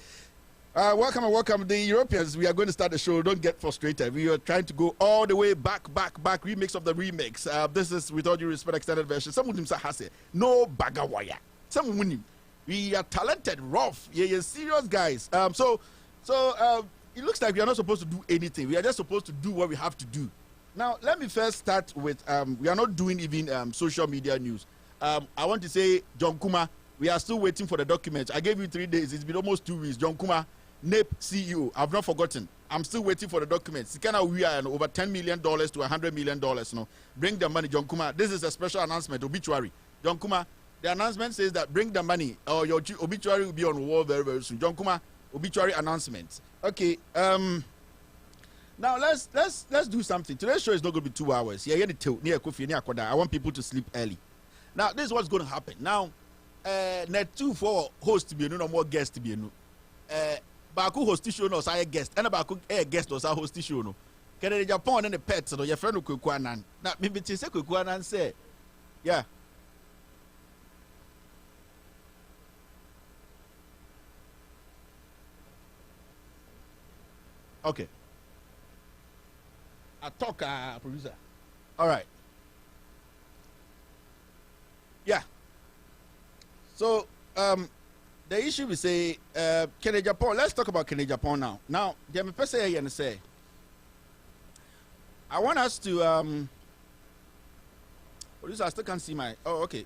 Welcome. The Europeans, we are going to start the show. Don't get frustrated. We are trying to go all the way back. Remix of the remix. This is, with all due respect, extended version. Some of them say, no bagawaya. Some of them, we are talented, rough. Yeah, serious guys. So, it looks like we are not supposed to do anything. We are just supposed to do what we have to do. Now, let me first start with, we are not doing even social media news. I want to say, John Kuma, we are still waiting for the documents. I gave you 3 days. It's been almost 2 weeks. John Kuma, NAPE CEO. I've not forgotten. I'm still waiting for the documents. We are over $10 million to $100 million. No? Bring the money, John Kuma. This is a special announcement, obituary. John Kuma, the announcement says that bring the money or your obituary will be on the wall very, very soon. John Kuma, obituary announcement. Okay. Now let's do something. Today's show is not going to be 2 hours. Yeah, I want people to sleep early. Now this is what's going to happen. Now, net 2 for host to be no more guest to be no. Baku host show no say guest. And Baku guest or say host show no. Can Japan and the pets no your friend Kwekwanan. Now maybe say Kwekwanan say, yeah. Okay. I talk, producer. All right. Yeah. So, the issue we say, Kenya Japan. Let's talk about Kenya Japan now. Now, the person here and say, I want us to producer. I still can't see my. Oh, okay.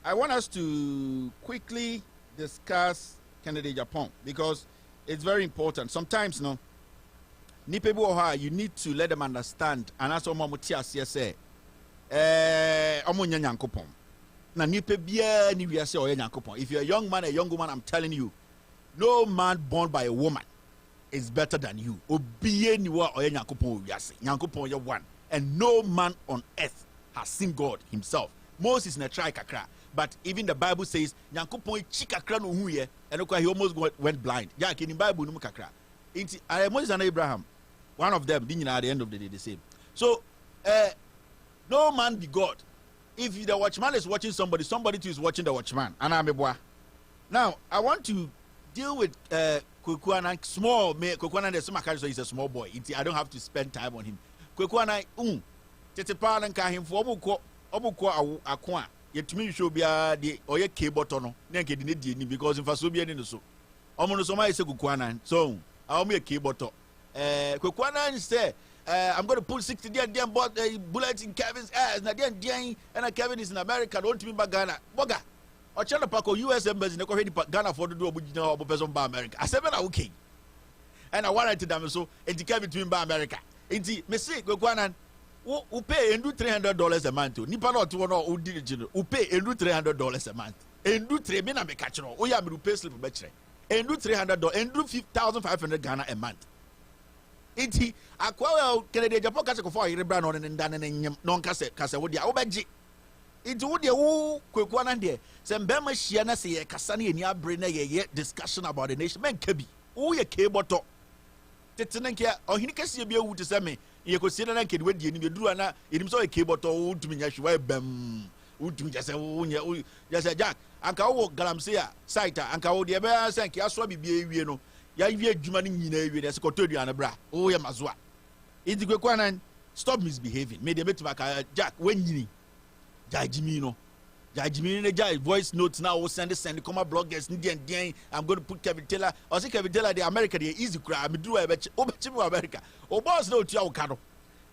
I want us to quickly discuss Kenya Japan because it's very important. Sometimes, no. You need to let them understand and that's what Mamutia say omunya nyankopon na nipa bia ni wiase oye nyankopon. If you're a young man, a young woman, I'm telling you, no man born by a woman is better than you. Obiye ni wa oye nyankopon wiase. Nyankopon ye one and no man on earth has seen God himself. Moses na try kakra But even the Bible says, Nyankopon chikakra no huye, and he almost went blind. Yeah, in the Bible, no kakra. Moses and Abraham, one of them, didn't at the end of the day the same. So, no man be God. If the watchman is watching somebody, somebody too is watching the watchman. And I'm a boy. Now, I want to deal with Kwekuana, small. Kwekuana, there's some so he's a small boy. I don't have to spend time on him. Kwekuana, Tetepa and Kahim for Obuko Aqua. Yet to me, show be the Oye K button, naked in the because if I so be in the so. Omonosoma is a Kwekuana, so I'll be a K button. Kwekuana say, I'm going to put 60 damn bullets in Kevin's ass. And Kevin is in America. Don't me back Ghana. Boga. Or China Paco, US embassy, in the Ghana for the do a person by America. I said, okay. And I wanted to them so, and to Kevin to by America. Indeed, Messi, Goguanan, who pay and do $300 a month to Nippon or to one or did who pay and do $300 a month. And do 3 men, I'm a catcher. Oh, yeah, but pay slip for betray. And do $300 and do 5,500 Ghana a month. Iti akwa Kennedy Japan kase ko for yire bra no ne ndan ne nyem no kase wo dia wo beji iti wo dia wo kwekwa na de se mbema hia na se ye kasa na eni abre na ye discussion about the nation men kabi wo ye ke boto tetene nke ohini kase bi ewu te se me ye ko sie na nke de wadie ni be duru na enim so ye ke boto wo tumi nya hwa bam wo tumi jase wo nya wo jase Jack anka wo galamse a site anka wo de be sanke aso bibie ewie no ya wie adwuma no nyina ewie de se kotodu an bra o ye mazoa iti kwekwana stop misbehaving me de betima ka Jack wanyini jajimi no ne jai voice notes now we send come bloggers ndien I'm going to put Kevin Taylor or say Kevin Taylor the America the easy cry me do e be America o boss no tua ukado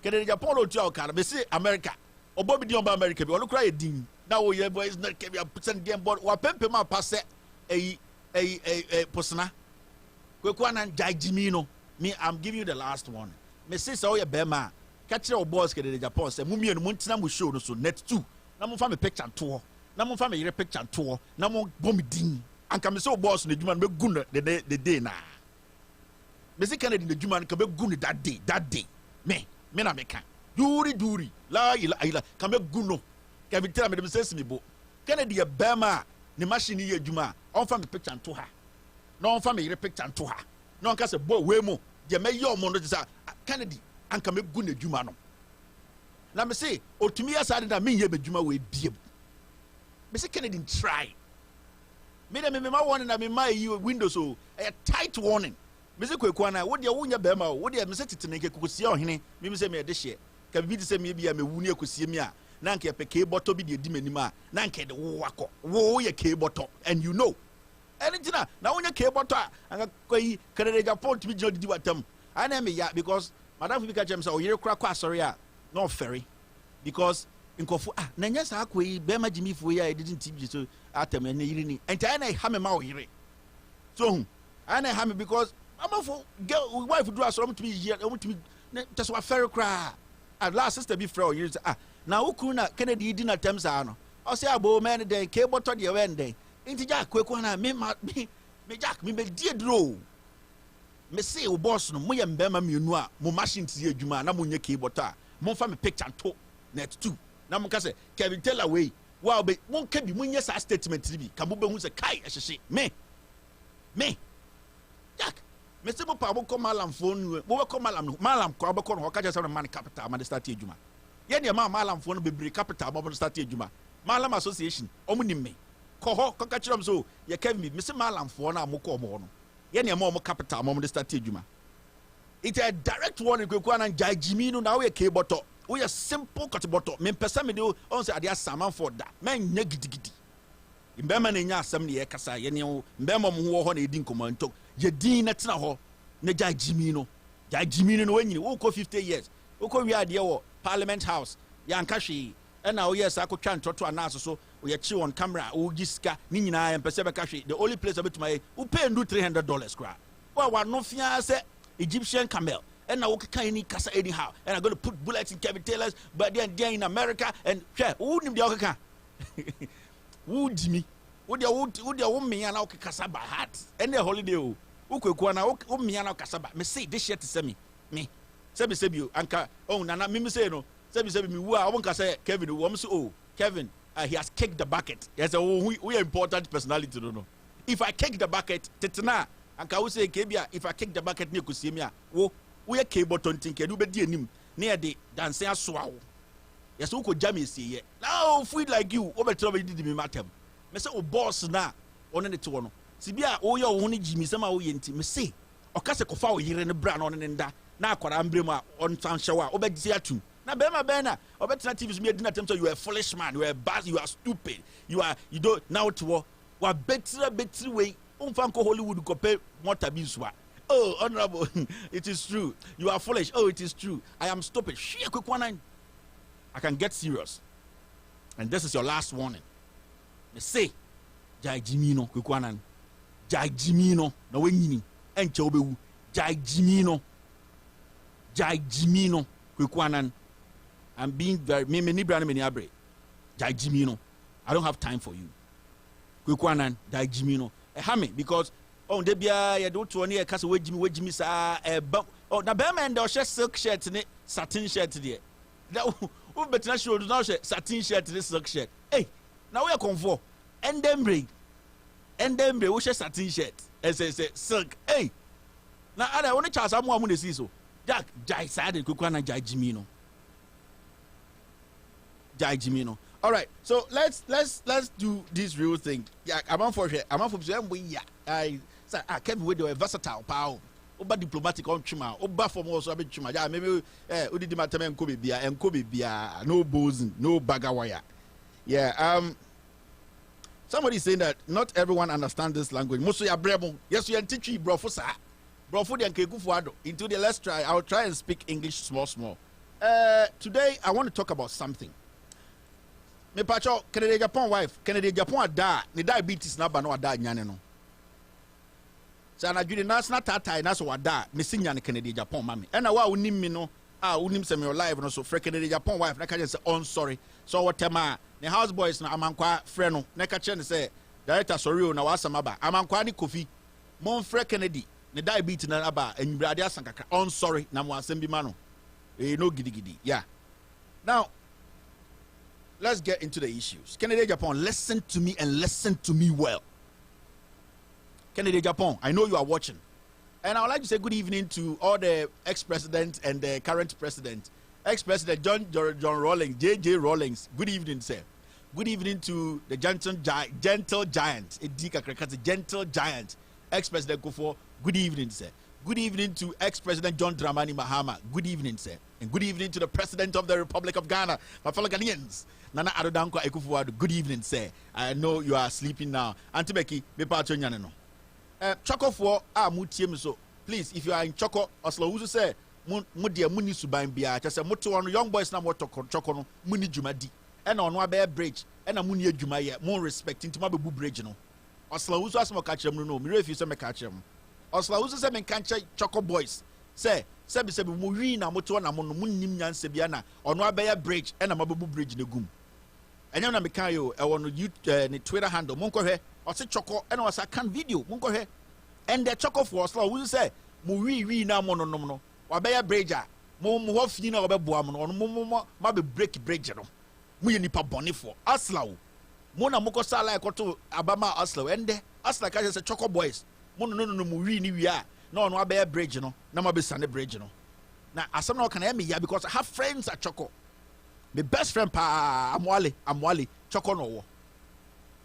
Kennedy Japan no tua ukado be say America o bobi di on ba America be o cry edin na wo ye voice not Kevin send dem board wa pempe ma passe posna kwekwana jajimi no me I'm giving you the last one me say so ye bema catch your boss Kennedy Japan say mu mienu mu ntina mu show no so net 2 na mo fa me picture to na mo fa me yire picture to na mo bom din anka me say boss no adwuma no be gu no the day na me say Kennedy the adwuma no ka be gu no that day me na me kan duri la ila ka be gu no ka be tell me dem say me bo Kennedy ye bema ne machine ye adwuma on fa me picture to ha na on fa me yire picture to ha na on ka say boy we mo de me ye omo no say Kennedy anka me gu no adwuma no na me say otumi asade na me ye badwuma we biem me say Kennedy try me na me ma warning na me ma yi windows so a tight warning me say kwekwa na wo de wo nya be ma wo de me say titene ke kokosia ohene me say me de hye ka bi de say me bia me wuni ekosie mi a na nke peke botto bi de di manim a na nke de wo akọ wo ye ke botto and you know anything na wo nya ke botto a anga koyi Kennedy Japan to bi di watam ana me ya because madam fi ka chem say o yire kura kwa asori a no ferry because nkofo na nya sa akoi be ma jimi fo ya didn't tv so atem na yiri ni enta na ha me ma o yire so ana ha me because amafo girl wife do asoro mutumi yire mutumi teso ferry kra at last sister be frɛ o yire na woku na Kennedy di na tem sa no o say abo men den ke botɔ de we den enti Jack kweko na me Jack me die dro me say o boss no mo ye mbema mienu a mo machine tie adwuma na mo nye ke botɔ a mo fa me picture to net 2 na mo ka say Kevin Taylor way wow be mo ka bi mo nye sa statement bi ka mo be hu say kai ehye me Jack me say mo pa mo ko malam phone mo be ko malam ko abekɔ no ka je say man capital man start adwuma ye ne malam phone be break capital mo start adwuma malam association omo nim me ko ho ka kire am so ye Kevin me say malam phone na mo ko mo no ye ne mo capital mo start adwuma. It's a direct warning kwekwana jajimi no na we ke botɔ we a simple cut botɔ me pesa me do on say adia saman for that men nya gidigidi mbema na nya asam ne ye kasa ye ne mbema mo ho ho na edi nkomanto ye din na tena ho na jajimi no wanyini wo ko 50 years wo ko wi ade wo Parliament House ya nka hwe na wo yes akotwa ntoto anaso so wo ye chi on camera wo giska ni nyina ya mpese be ka hwe the only place abetuma ye wo pay ndu $300 kra wa no fia se Egyptian camel and now any kasa anyhow and I'm going to put bullets in Kevin Taylor's but then in America and who nim the okaka who Jimmy who the me and kasa by heart and the holiday who kwekwa na who me and kasa ba me say this shit to say me say you anka oh nana me say no say me wu a won kasa Kevin wo me say oh Kevin he has kicked the bucket. Yes, we important personality, no no. If I kick the bucket, tetna, and can say Kebia, if I kick the bucket, you could see me. We are cable tonting, can do be him near the dancing swallow. Yes, who could jam see it. Now, free like you, over trouble did me matter. Mr. O boss now, on the two. Sibia, oh, your only Jimmy, some of you me say, or Castle Fowl here in the brown on and that. Now, quite umbrella on town shower, over the two. Now, Bema Banner, or better TVs made an attempt to you a foolish man, you are bad, you are stupid, you don't now to war. What better way, Franco Hollywood compare more abuse. Oh, honorable, it is true. You are foolish. Oh, it is true. I am stupid. Share quick one. I can get serious. And this is your last warning. Me say, Jai Jimino, quick one. Jai Jimino, no winning. And Chobu, Jai Jimino. Jai Jimino, quick one. I'm being very many brand many abre. Jai Jimino. I don't have time for you. Quick one, Jai Jimino. Hame, because oh, Debia, you don't want to cast away Jimmy, sir. Oh, now Bearman, they'll share silk shirt in it, satin shirt today. That who better show do not share satin shirt to this silk shirt. Hey, now we are comfort. And then break, we share satin shirt. And say silk. Hey, now I want to charge someone when they see so. Jack, Jai Sad, Kukwana, Jai Jimino. Jai Jimino. All right, so let's do this real thing. Yeah, I'm on for sure. I can't wait to a versatile power. Oba diplomatic on chima. Oba from also a bit chima. Yeah, maybe udi di matame and Kobe bia no boozing, no bagawaya. Yeah. Somebody saying that not everyone understands this language. Most of your bremo. Yes, you are teaching brofosa. Brofo di anke kufuado. Into the let's try. I'll try and speak English small. Today I want to talk about something. Me pacho Kennedy Japan wife Kennedy Japan ada ni diabetes na ba no ada nyane no sa na dwene national tatai na so wada me sinya ne Kennedy Japan mami e na wa unim mi no unim se me live no so frɛ Kennedy Japan wife na ka je say on sorry so whatever ne house boys na amankwa frɛ no na ka che ne say director sorry o na wa asama ba amankwa ni Kofi mon frɛ Kennedy ne diabetes na aba enwurade asankaka on sorry na mo asem bi ma no no gidigidi yeah. Now let's get into the issues. Kennedy Japan, listen to me and listen to me well. Kennedy Japan, I know you are watching. And I would like to say good evening to all the ex-presidents and the current president. Ex-president John Rawlings, J.J. Rawlings, good evening, sir. Good evening to the gentle giant, gentle giant, ex-president Kufo, good evening, sir. Good evening to ex-president John Dramani Mahama, good evening, sir. And good evening to the president of the Republic of Ghana, my fellow Ghanaians. Nana Adodanko Ekufuado, good evening, sir. I know you are sleeping now. Antibeki, be part of Yanano. Choco for Mutiem so. Please, if you are in Choco, Oslo, who say, Mudia Muni Subain Bia, just a motor on young boys now what Choco, Muni Jumadi, and on Wabe Bridge, and a Munia Jumaya, more respect into Mabu Bridge. Oslo, who's asked me catch them, no, me refuse to catch them. Oslo, who's saying, can't Choco boys. Say, Sebi Murina Motor and Amon Munim Yan Sebiana, on Wabe Bridge, and a Mabu Bridge in the Goom. And then I want to use the Twitter handle. Monko he, or say Choco, and I was a can video. Monko he, and the Choco for us, we say, Muri na mono, Wabaya Breja, Mofina or Boamon, or Momo, Mabe break, Muyanipa Bonifo, Aslau, Mona Moko Sala, Koto, Abama Aslau, and the Asla as a Choco boys, Mono no Muri we are, no Wabaya Bridge, no, Namabe Sunday Bridge. Now, as some can hear me here because I have friends at Choco. My best friend pa Amwali Choco no.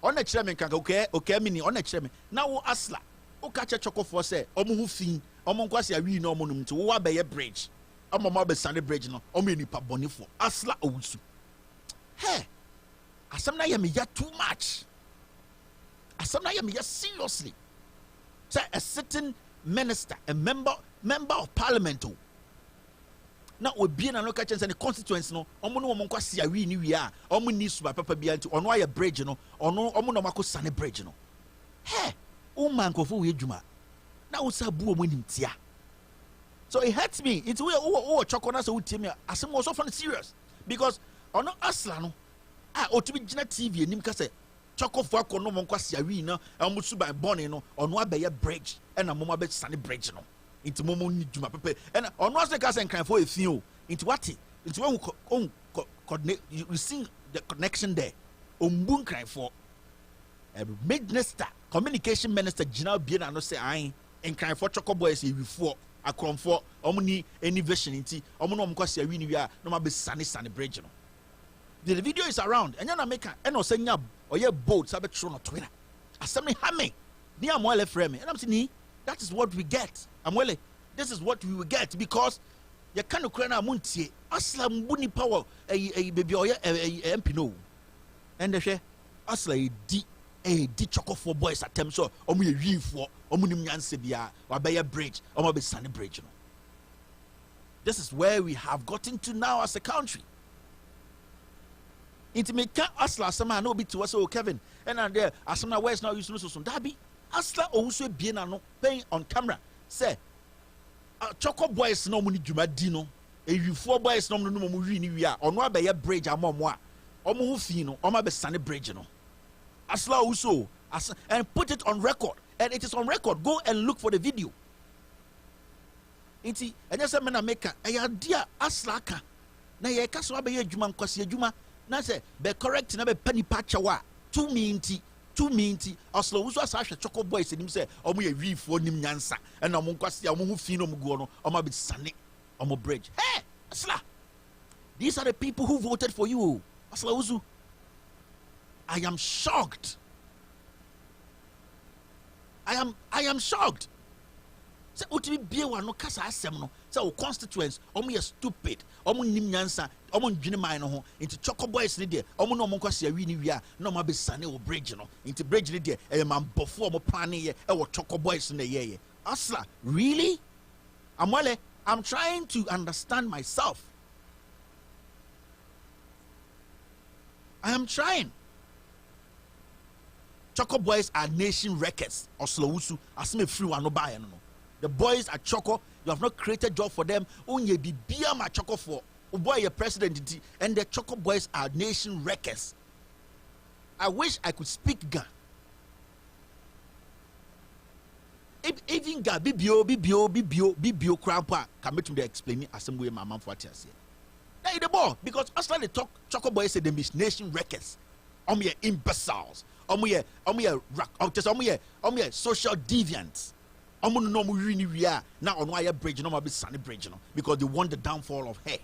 On the chairman can okay mini on the chairman. Now asla. O catch a Choco for say omu fin omu kwasi awi no monum to wa be bridge. Omo ma be Sunday bridge no. Omu ni pa boni for asla owusu. Hey. Asam na ya me ya too much. Asam na ya me ya seriously. Say a certain minister, a member of parliament. Now we be an local chance and the constituents no omo no omo kwasi awi ni wi a omo ni suba papa bia nti ono aye bridge no ono omo no mako sane bridge no he o man kofo we adwuma na wo sabu omo nimtia. So it hurts me. It's we o Choco na so utie me asem was so fun serious because ono asla no otumi gina TV enim ka se Choco fo akono mo kwasi awi na omo suba born no ono abaye bridge and omo abe sane bridge no into momo ni djuma pepe and on was the case and kind for a few into what into when coordinate you see the connection there ombun cry for a minister communication minister Gina Biena no say I and cry for choco boys before a crumb for omni any version inti omono mkwasi wini wia no ma be sunny bridge no. The video is around and yana make and no senya or ye boat sabe tro no Twitter asemi hame ni amwele frame and I'm saying that is what we get amwele this is what we will get because you can't cry na muntie asla mbuni power baby or MP no and the share asla di choco for boys at them so omu ye wi for omu nim nyanse bia wa be bridge omu be sunny bridge no. This is where we have gotten to now as a country. Intimate asla sama no be to us Kevin and there asama where is now used to so dabi asla also be na no paying on camera say choco boys no muni djuma di no ewifo boys no mo wi ni wi a ono abeya bridge amomo a omo hu fi no omo be sunny bridge no asla also and put it on record and it is on record. Go and look for the video. Inti enya se me na make eya dia asla ka na ye ka so abeya djuma nkwase djuma na say be correct na be pani pacha wa 2 minti asla wuso asa hwe choco boys nim say omo ye wifo nim nyansa and omo nkwase omo hu fi no mugo no omo be sunny omo bridge. Hey asla, these are the people who voted for you asla wuso. I am shocked. I am shocked. Say utimi biewa no kasa asem no say o constituents omo ye stupid omo nim nyansa omo ndwene man no ho into choco boys ne de omo no omo kwase awi ni wi a na omo be sane o bridge no into bridge ne de e man bofo omo plan ye e wo choco boys ne ye asla really amwale I'm trying to understand myself. I am trying. Choco boys are nation wreckers or slowusu as me free one no buy no. The boys are choco, you have not created job for them. Only be ma choco for boy your president and the choco boys are nation wreckers. I wish I could speak Ga. Even Ga bibio grandpa can make me explain it as some way my mom for say. Now the ball because as they talk choco boys say them is nation wreckers. Omo imbeciles. Omo social deviants. Omo no mo wi ni wi a na ono aye bridge no ma be sunny bridge no because they want the downfall of her.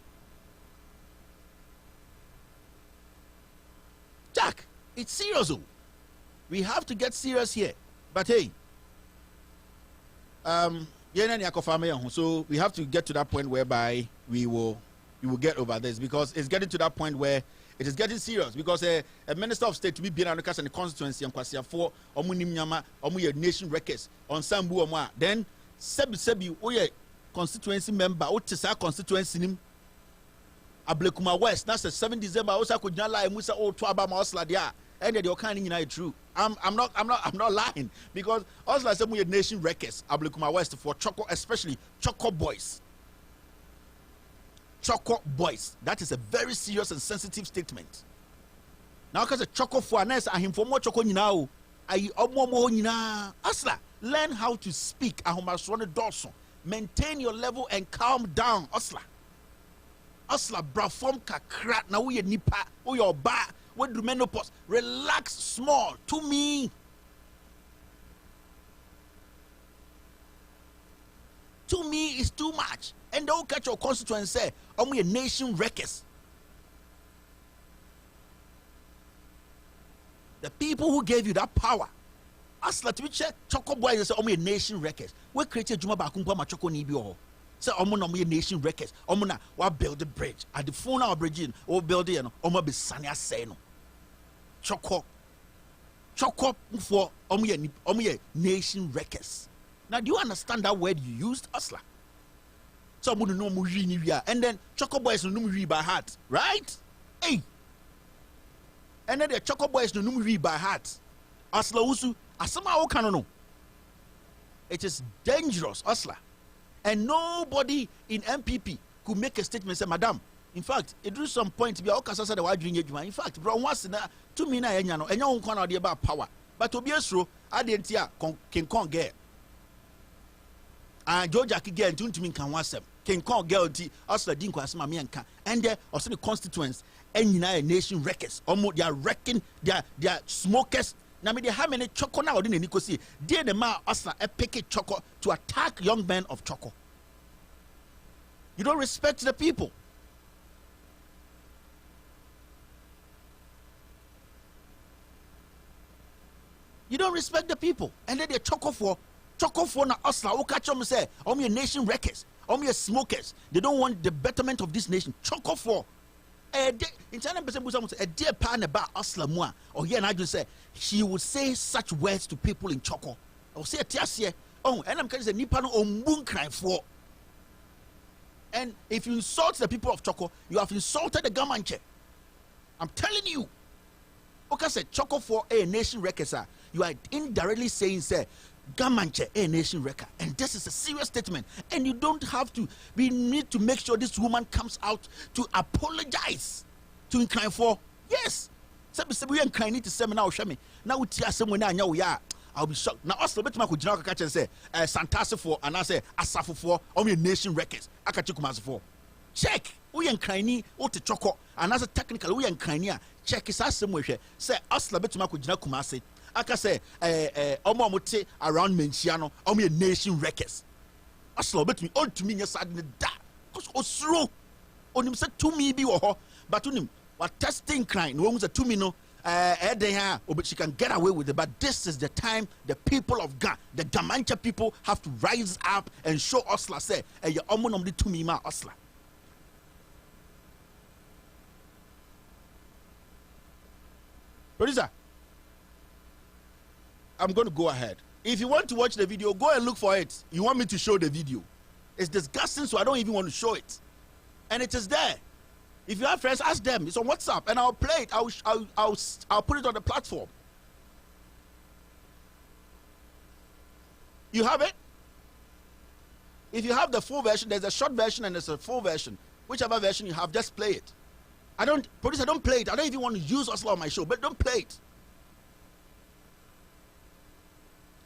Jack, it's serious. We have to get serious here. But hey, so we have to get to that point whereby we will get over this because it's getting to that point where it is getting serious because a minister of state to be being and the constituency and kwasia for omunim nyama omu nation records on sambu omu then sebi oye constituency member o tisa constituency nim Ablekuma West that's the 7 December also could lie musa o to aba ma osla dia and the kind nyina true. I'm not lying because osla say mu nation records Ablekuma West for choco, especially choco boys. Choco boys. That is a very serious and sensitive statement. Now, because a choco for an S, I him for more choco now. I omo nina. Asla, learn how to speak. Ahomasrone dorso. Maintain your level and calm down. Asla, brafom kakrat. Na uye nipa. Uye ba. What do menopause? Relax small. To me. To me, it's too much. And they'll catch your constituents say, we a nation wreckers. The people who gave you that power, as like to check choco boys and say, we a nation wreckers. We created Juma Bakumpa Machoko Nibio. Say, we a nation wreckers. Omuna, we build the bridge. At the phone, our bridge, or build it, be Sanya Seno. Choco for we nation wreckers. Now, do you understand that word you used, Asla? Someone no more and then choco boys no read by heart, right? Hey, and then the choco boys no read by heart. Asla usu asama o kanono. It is dangerous, Asla, and nobody in MPP could make a statement say, Madam. In fact, it drew some point to be all casasa the wide dream. In fact, bro, once na 2 mina enyano, and you can't about power. But to be a true, I didn't hear King Kong get. Georgia ki girl nti ntumi nka ho asem. King Kong girl nti Osla din kwa asema me nka. And there also the constituents nyina nation wreckers. Omo they are wrecking their smokers. Now me they how many choco now odin ni kosi. Dey the man Osla pick choco to attack young men of choco. You don't respect the people. You don't respect the people. And then they choco for na Osla. Who catch them say, your nation wreckers, your smokers. They don't want the betterment of this nation. Choco for. In China, a dear partner about Osla Mua. Or here, and I just say, she would say such words to people in Choco. Or say, Tiasia, oh, and I'm going to say, Nipano or moon cry for. And if you insult the people of Choco, you have insulted the Gamanche. I'm telling you. Okay, say Choco for a nation wrecker, sir. You are indirectly saying, say, Gamanche a nation wrecker. And this is a serious statement. And you don't have to. We need to make sure this woman comes out to apologize to incline for. Yes. We incline to seminar show me. Now we tear someone now. I'll be shocked. Now also bet my could catch and say Santasa for and I say Asafo for your nation wreckers. Akachukumas for. Check. We incline or to choco and as a technical we incline check is as somewhere say Osla bet my could kumase. Aka say omomote around Menciano your nation wreckers. Osla bet me on to me yes da cause osro on him said to me be or but on him what testing crying no one's a 2 minute but she can get away with it. But this is the time the people of Ga, the Gamancha people, have to rise up and show Osla say, you almost to me, ma Osla. Producer, I'm going to go ahead. If you want to watch the video, go and look for it. You want me to show the video? It's disgusting, so I don't even want to show it. And it is there. If you have friends, ask them. It's on WhatsApp, and I'll play it. I'll put it on the platform. You have it? If you have the full version, there's a short version and there's a full version. Whichever version you have, just play it. Producer, don't play it. I don't even want to use Oslo on my show, but don't play it.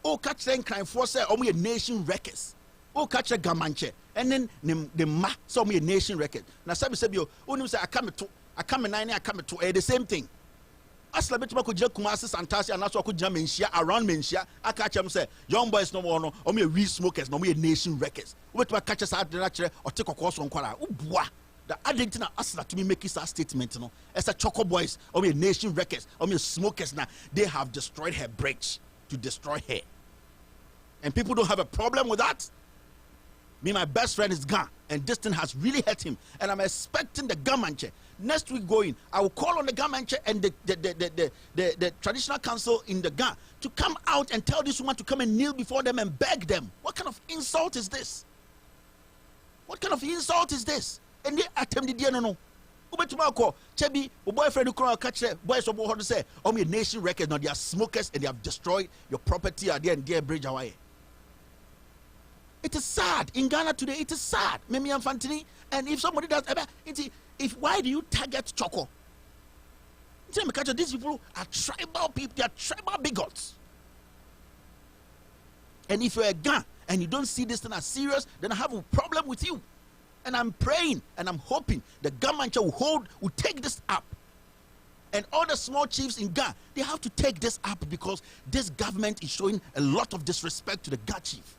Oh, catch them crime for say, your nation wreckers. Oh, catch a Gamanche. And then the ma saw me a nation record. Now, Sabio, only say I come to 9, I come to the same thing. As la betuma ko jira Kumasi Santasi and also could jam Menchia around Menchia. I catch them say, young boys no more, or me real smokers, no me nation records. What my catches out the natural or take a course on Quara. Ubwa. The Argentina Asla to me make his statement, no. As a Choco boys, or me nation records, or me smokers now, they have destroyed her bridge to destroy her. And people don't have a problem with that. Me, my best friend is gone, and this thing has really hurt him. And I'm expecting the Gamanche next week going. I will call on the Gamanche and the traditional council in the Ga to come out and tell this woman to come and kneel before them and beg them. What kind of insult is this? What kind of insult is this? And they attempted the no. Chebi, boyfriend who can't catch boys of what to say. Your nation records now they are smokers and they have destroyed your property at the end there bridge away. It is sad in Ghana today. It is sad, Mimi and Fantini. And if somebody does, why do you target Choco? These people are tribal people. They are tribal bigots. And if you're a Ghana and you don't see this thing as serious, then I have a problem with you. And I'm praying and I'm hoping the Gamancha will take this up. And all the small chiefs in Ghana, they have to take this up because this government is showing a lot of disrespect to the Ghana chief.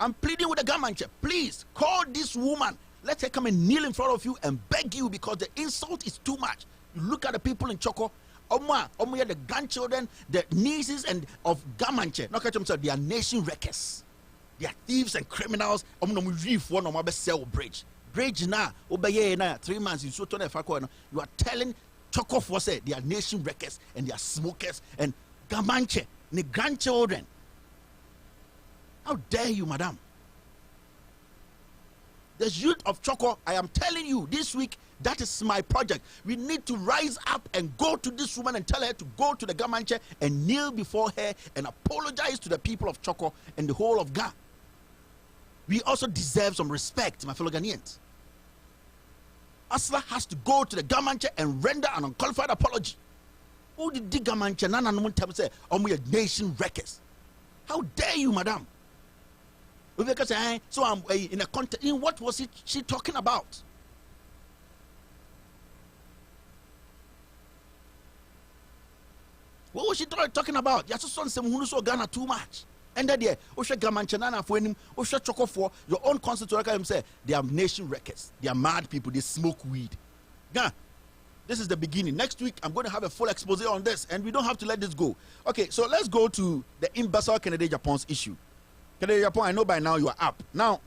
I'm pleading with the Gamanche. Please call this woman. Let her come and kneel in front of you and beg you because the insult is too much. You look at the people in Choco. The grandchildren, the nieces and of Gamanche. Not catch themselves. They are nation wreckers. They are thieves and criminals. Sell bridge. Bridge now. 3 months. You are telling Choco for say they are nation wreckers and they are smokers and Gamanche. The grandchildren. How dare you, madam? The youth of Choco, I am telling you, this week, that is my project. We need to rise up and go to this woman and tell her to go to the Gamanche and kneel before her and apologize to the people of Choco and the whole of Ga. We also deserve some respect, my fellow Ghanaians. Asla has to go to the Gamanche and render an unqualified apology. Who did the Gamanche? Nana no one say, we are nation wreckers. How dare you, madam? So I'm in a context. In what was she talking about? What was she talking about? You just want some who so Ghana too much. And that there, Osha Gamanchanana for him, Osha Choco for your own constitution. Say they are nation wreckers. They are mad people. They smoke weed. Ghana. This is the beginning. Next week, I'm going to have a full expose on this, and we don't have to let this go. Okay, so let's go to the imbecile Kennedy Japon's issue. Kennedy Japan, I know by now you are up. Now,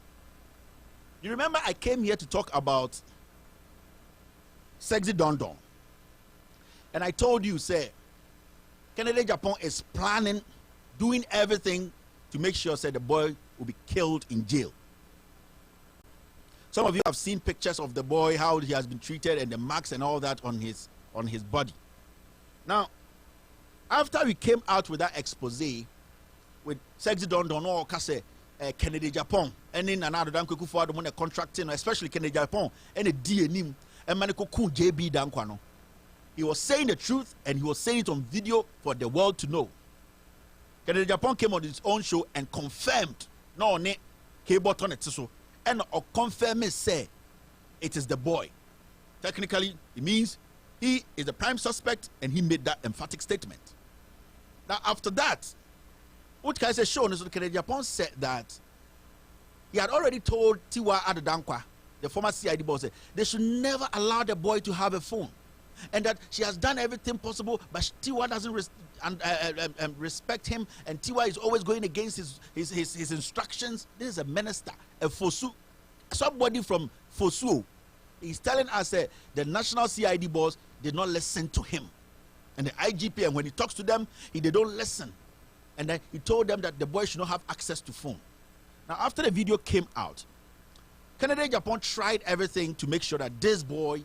you remember I came here to talk about Sexy Don Don. And I told you, say, Kennedy Japan is planning, doing everything to make sure, say, the boy will be killed in jail. Some of you have seen pictures of the boy, how he has been treated, and the marks and all that on his body. Now, after we came out with that expose with Sexy Don Don or Kase Kennedy Japan, and in another Danko for the money contracting, especially Kennedy Japan, and a DNM, and Maniko Kun JB Dankwano. He was saying the truth, and he was saying it on video for the world to know. Kennedy Japan came on his own show and confirmed, no, ne, cable on it so. And confirm say it is the boy. Technically, it means he is the prime suspect, and he made that emphatic statement. Now, after that, what can I say? Show so Kennedy Japan said that he had already told Tiwa Adadankwa, the former CID boss, they should never allow the boy to have a phone, and that she has done everything possible, but Tiwa doesn't respect him, and Tiwa is always going against his instructions. This is a minister, a Fosu, somebody from Fosu. He's telling us that the national CID boss did not listen to him, and the IGP, and when he talks to them, they don't listen, and then he told them that the boy should not have access to phone. Now, after the video came out, Kennedy Japan tried everything to make sure that this boy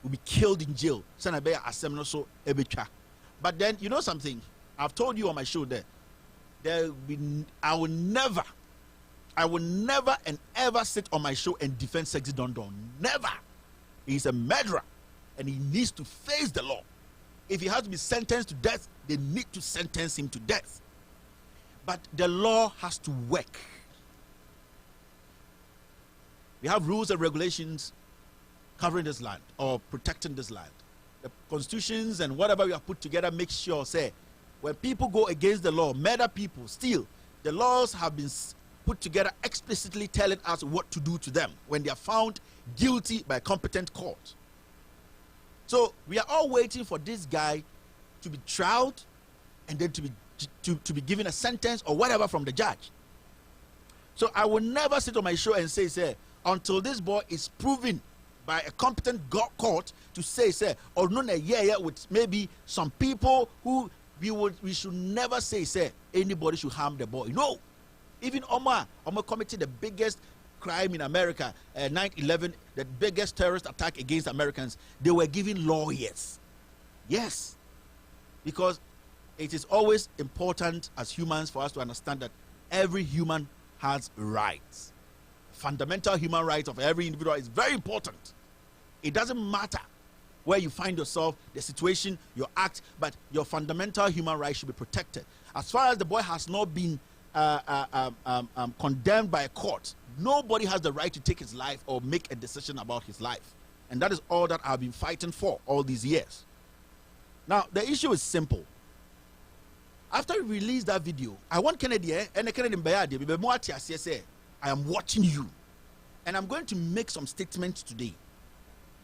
will be killed in jail. But then, you know something? I've told you on my show I will never and ever sit on my show and defend Sexy Don Don. Never. He's a murderer, and he needs to face the law. If he has to be sentenced to death, they need to sentence him to death. But the law has to work. We have rules and regulations covering this land or protecting this land. The constitutions and whatever we have put together make sure, say, when people go against the law, murder people, steal, the laws have been put together explicitly telling us what to do to them when they are found guilty by a competent court. So we are all waiting for this guy to be tried and then to be given a sentence or whatever from the judge. So I will never sit on my show and say, until this boy is proven by a competent court to say, or no, with maybe some people who we should never say, anybody should harm the boy. No. Even Omar committed the biggest crime in America, 9/11, the biggest terrorist attack against Americans. They were giving lawyers. Yes. Because it is always important as humans for us to understand that every human has rights. Fundamental human rights of every individual is very important. It doesn't matter where you find yourself, the situation, your act, but your fundamental human rights should be protected. As far as the boy has not been condemned by a court, nobody has the right to take his life or make a decision about his life. And that is all that I've been fighting for all these years. Now, the issue is simple. After we released that video, I want Kennedy and the Kennedy Mbayadi, I am watching you, and I'm going to make some statements today.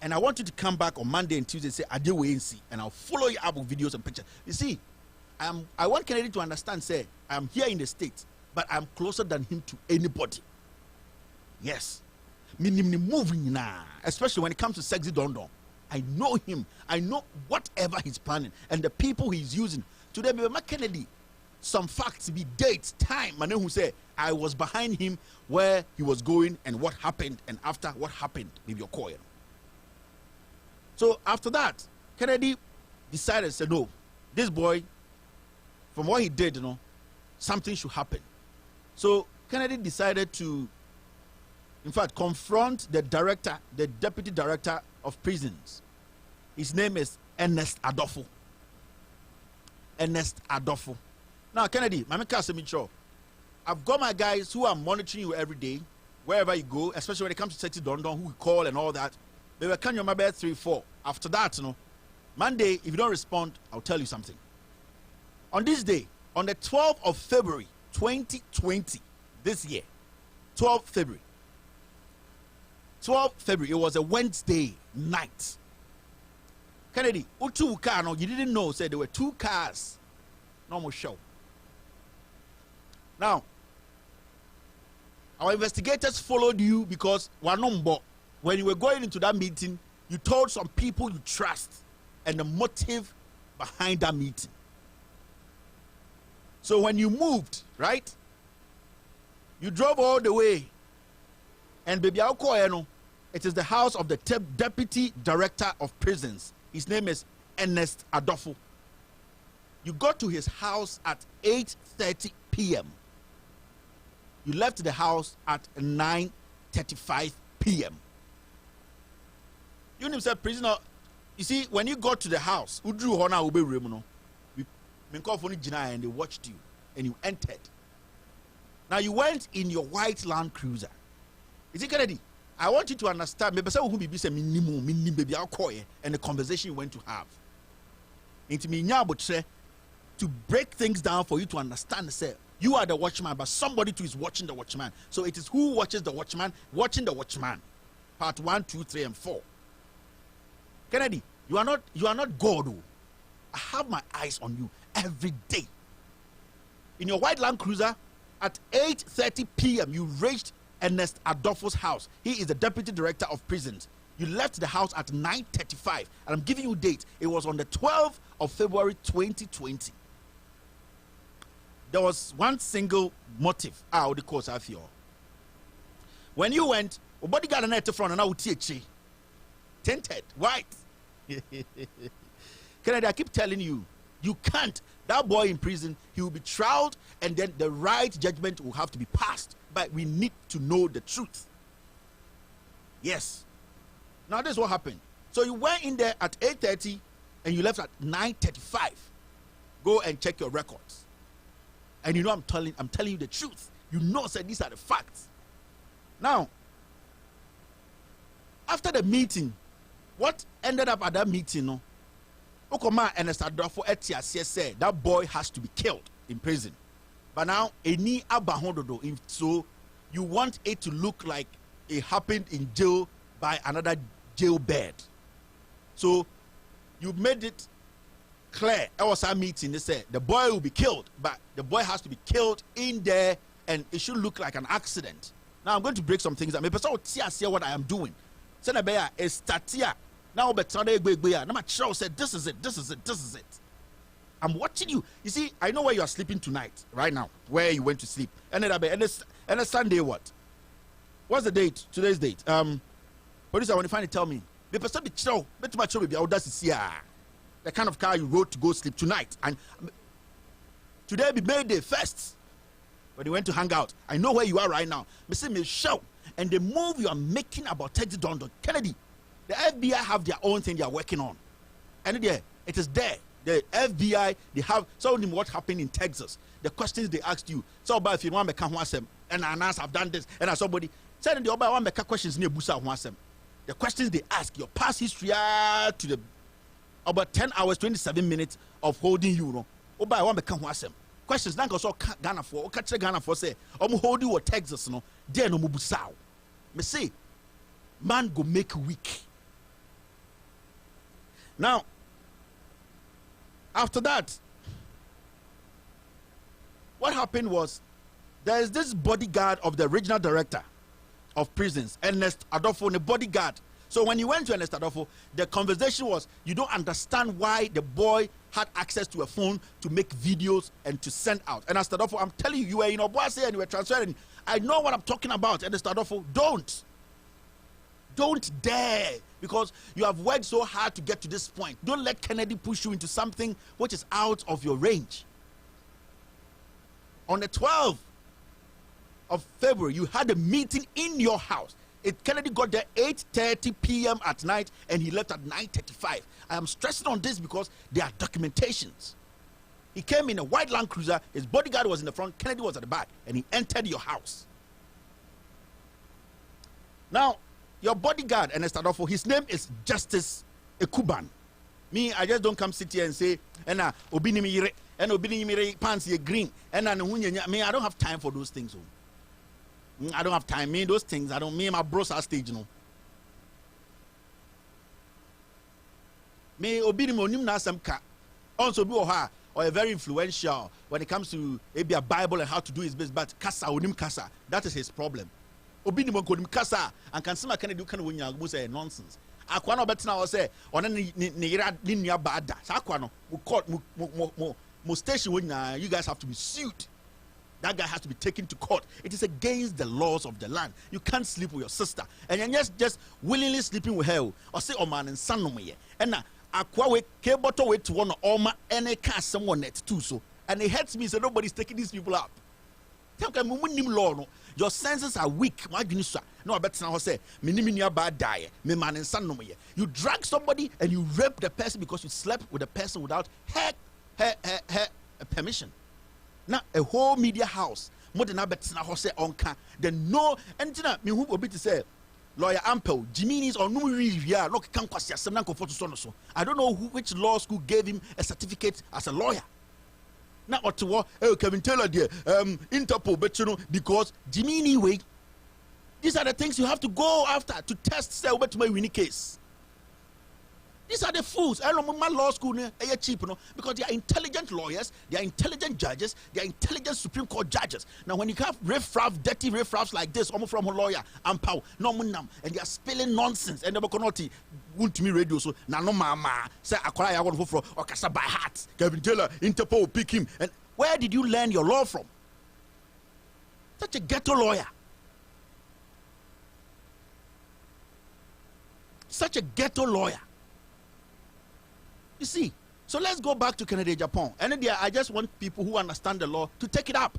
And I want you to come back on Monday and Tuesday and say, I do wait and see, and I'll follow you up with videos and pictures. You see, I want Kennedy to understand, say, I'm here in the States, but I'm closer than him to anybody. Yes. Moving now, especially when it comes to Sexy Don Don. I know him. I know whatever he's planning and the people he's using. Today, Kennedy, some facts, be dates, time, and then who say I was behind him where he was going and what happened and after what happened with your coil. So after that, Kennedy decided, said, no, this boy, from what he did, something should happen. So Kennedy decided to, in fact, confront the deputy director of prisons. His name is Ernest Adolfo. Ernest Adolfo. Now, Kennedy, I've got my guys who are monitoring you every day, wherever you go, especially when it comes to Sexy Dondon, who we call and all that. They will count your number 3, 4. After that, Monday, if you don't respond, I'll tell you something. On this day, on the 12th of February, 2020, this year, 12th February, it was a Wednesday night. Kennedy, you didn't know, said there were 2 cars. Normal show. Now, our investigators followed you because when you were going into that meeting, you told some people you trust and the motive behind that meeting. So when you moved, right, you drove all the way, and baby, it is the house of the Deputy Director of Prisons. His name is Ernest Adolfo. You got to his house at 8:30 p.m. You left the house at 9:35 p.m. You said, prisoner, you see, when you got to the house, and they watched you and you entered. Now you went in your white Land Cruiser. Is it Kennedy? I want you to understand, and the conversation you went to have. To break things down for you to understand, say, you are the watchman, but somebody too is watching the watchman. So it is who watches the watchman, watching the watchman. Part 1, 2, 3, and 4. Kennedy, you are not God. I have my eyes on you every day. In your white Land Cruiser, at 8:30 p.m., you reached Ernest Adolfo's house. He is the Deputy Director of Prisons. You left the house at 9:35, and I'm giving you a date. It was on the 12th of February 2020. There was one single motive out the course of your. When you went, nobody got an net front and now tinted white. Kennedy, I keep telling you, you can't. That boy in prison, he will be trialed, and then the right judgment will have to be passed. But we need to know the truth. Yes. Now this is what happened. So you went in there at 8:30 and you left at 9:35. Go and check your records. And you know I'm telling you the truth. You know, said these are the facts. Now, after the meeting, what ended up at that meeting, no? Okoma and Adolfo Etia said that boy has to be killed in prison. But now, any abahododo, so you want it to look like it happened in jail by another jail bed. So you made it clear. I was at a meeting. They said the boy will be killed, but the boy has to be killed in there, and it should look like an accident. Now I'm going to break some things down. Maybe see what I am doing. Senabeya is Tatia. Now my child said this is it. I'm watching you. You see, I know where you are sleeping tonight, right now, where you went to sleep. And then Sunday what? What's the date? Today's date. Police, when you finally tell me, the kind of car you rode to go sleep tonight. And today be May Day 1st. When you went to hang out, I know where you are right now. Me show. And the move you are making about Teddy Dondon, Kennedy, the FBI have their own thing they are working on. And it is there. The FBI, they have something what happened in Texas. The questions they asked you. So about if you want to come and announce I've done this, and somebody said the other one make questions near Busa Wansem. The questions they ask, your past history to the about 10 hours, 27 minutes of holding you. No, Oba one become Wansem. Questions now so Ghana for catch Ghana for say, hold you or Texas, no, there no Mubusao. Me say, man go make weak. Now, after that, what happened was there is this bodyguard of the regional director of prisons, Ernest Adolfo, the bodyguard. So when you went to Ernest Adolfo, the conversation was you don't understand why the boy had access to a phone to make videos and to send out. And Ernest Adolfo, I'm telling you, you were in Obuasi and you were transferring. I know what I'm talking about, Ernest Adolfo. Don't dare, because you have worked so hard to get to this point. Don't let Kennedy push you into something which is out of your range. On the 12th of February, you had a meeting in your house. Kennedy got there 8:30 p.m. at night, and he left at 9:35. I am stressing on this because there are documentations. He came in a white Land Cruiser. His bodyguard was in the front. Kennedy was at the back, and he entered your house. Now, your bodyguard, and Estadolfo, his name is Justice Ekuban. Me, I just don't come sit here and say, and obini mi and obini mi pants ye green, and me, I don't have time for those things. I don't have time. Me, those things, I don't. Me, my bros are stage, Me, obini mo nim na some ka. Also, be or a very influential when it comes to maybe a Bible and how to do his business, but kasa onim kasa, that is his problem. Obini mo kodim kasa and can see Kennedy can win your say nonsense. Akwano betina was say on ni nua bada. Akwano mo court mo station when you guys have to be sued. That guy has to be taken to court. It is against the laws of the land. You can't sleep with your sister, and you're just willingly sleeping with her. Or say, oh man, and son no me. And now, akwa we keboto we to one oma any cast someone net too. So, and it hurts me. So nobody's taking these people up. Your senses are weak. No, I bet now say, you drag somebody and you rape the person because you slept with the person without her permission. Now a whole media house more than I bet now say onka. Then no, and me who will be to say lawyer Ampel, Jiminis or no no can so. I don't know which law school gave him a certificate as a lawyer. Now what to Kevin Taylor there, Interpol, but you know, because Jiminy way. These are the things you have to go after to test say over to my winning case. These are the fools. I don't know my law school are cheap, because they are intelligent lawyers, they are intelligent judges, they are intelligent Supreme Court judges. Now when you have riffraff, dirty riffraffs like this, almost from a lawyer, Ampau, no munam, and they are spilling nonsense, and they cannot want to me radio so now no mama say I want for or Casa by heart. Kevin Taylor, Interpol, pick him. And where did you learn your law from? Such a ghetto lawyer. Such a ghetto lawyer. You see, so let's go back to Kennedy Japan. And then I just want people who understand the law to take it up.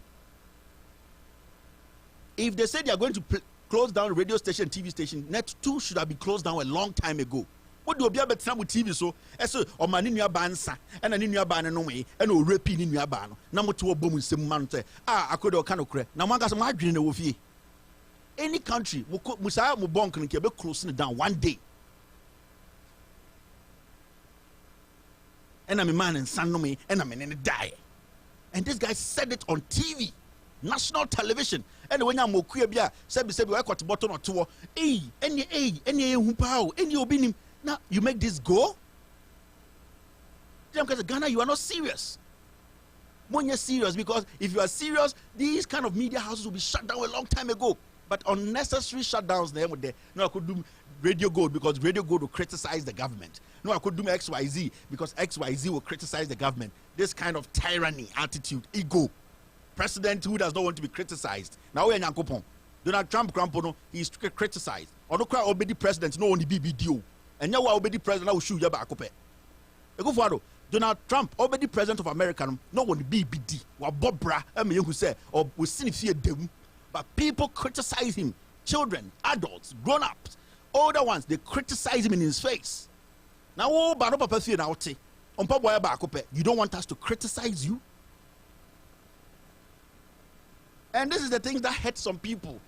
If they say they are going to close down radio station, TV station, Net 2 should have been closed down a long time ago. What do you be able to with TV so? So, or my new bansa, and a new ban no way, and no raping in your ban. Number 2 boom some month. I could or canoe crack. Now, one got my green over any country, Musaya Mubon can keep closing it down one day. And I'm a man and son no me, and I'm in a die. And this guy said it on TV, national television. And when I'm Mokuya, said I got button or two, any power, any obinim. Now you make this go? Because Ghana, you are not serious. When you're serious, because if you are serious, these kind of media houses will be shut down a long time ago. But unnecessary shutdowns there with no, I could do Radio Gold because Radio Gold will criticize the government. No, I could do XYZ because XYZ will criticize the government. This kind of tyranny, attitude, ego. President who does not want to be criticized. Now we're in Yankopon. Donald Trump, he's criticized. Or no cry obedi president, no only BBDO. And now obedi president, will shoot your back up. Donald Trump, obedi president of America, no only BBD. Or Bob Bra, who say, or we see fear them. But people criticize him. Children, adults, grown-ups, older ones, they criticize him in his face. Now, oh, but you don't want us to criticize you? And this is the thing that hurts some people.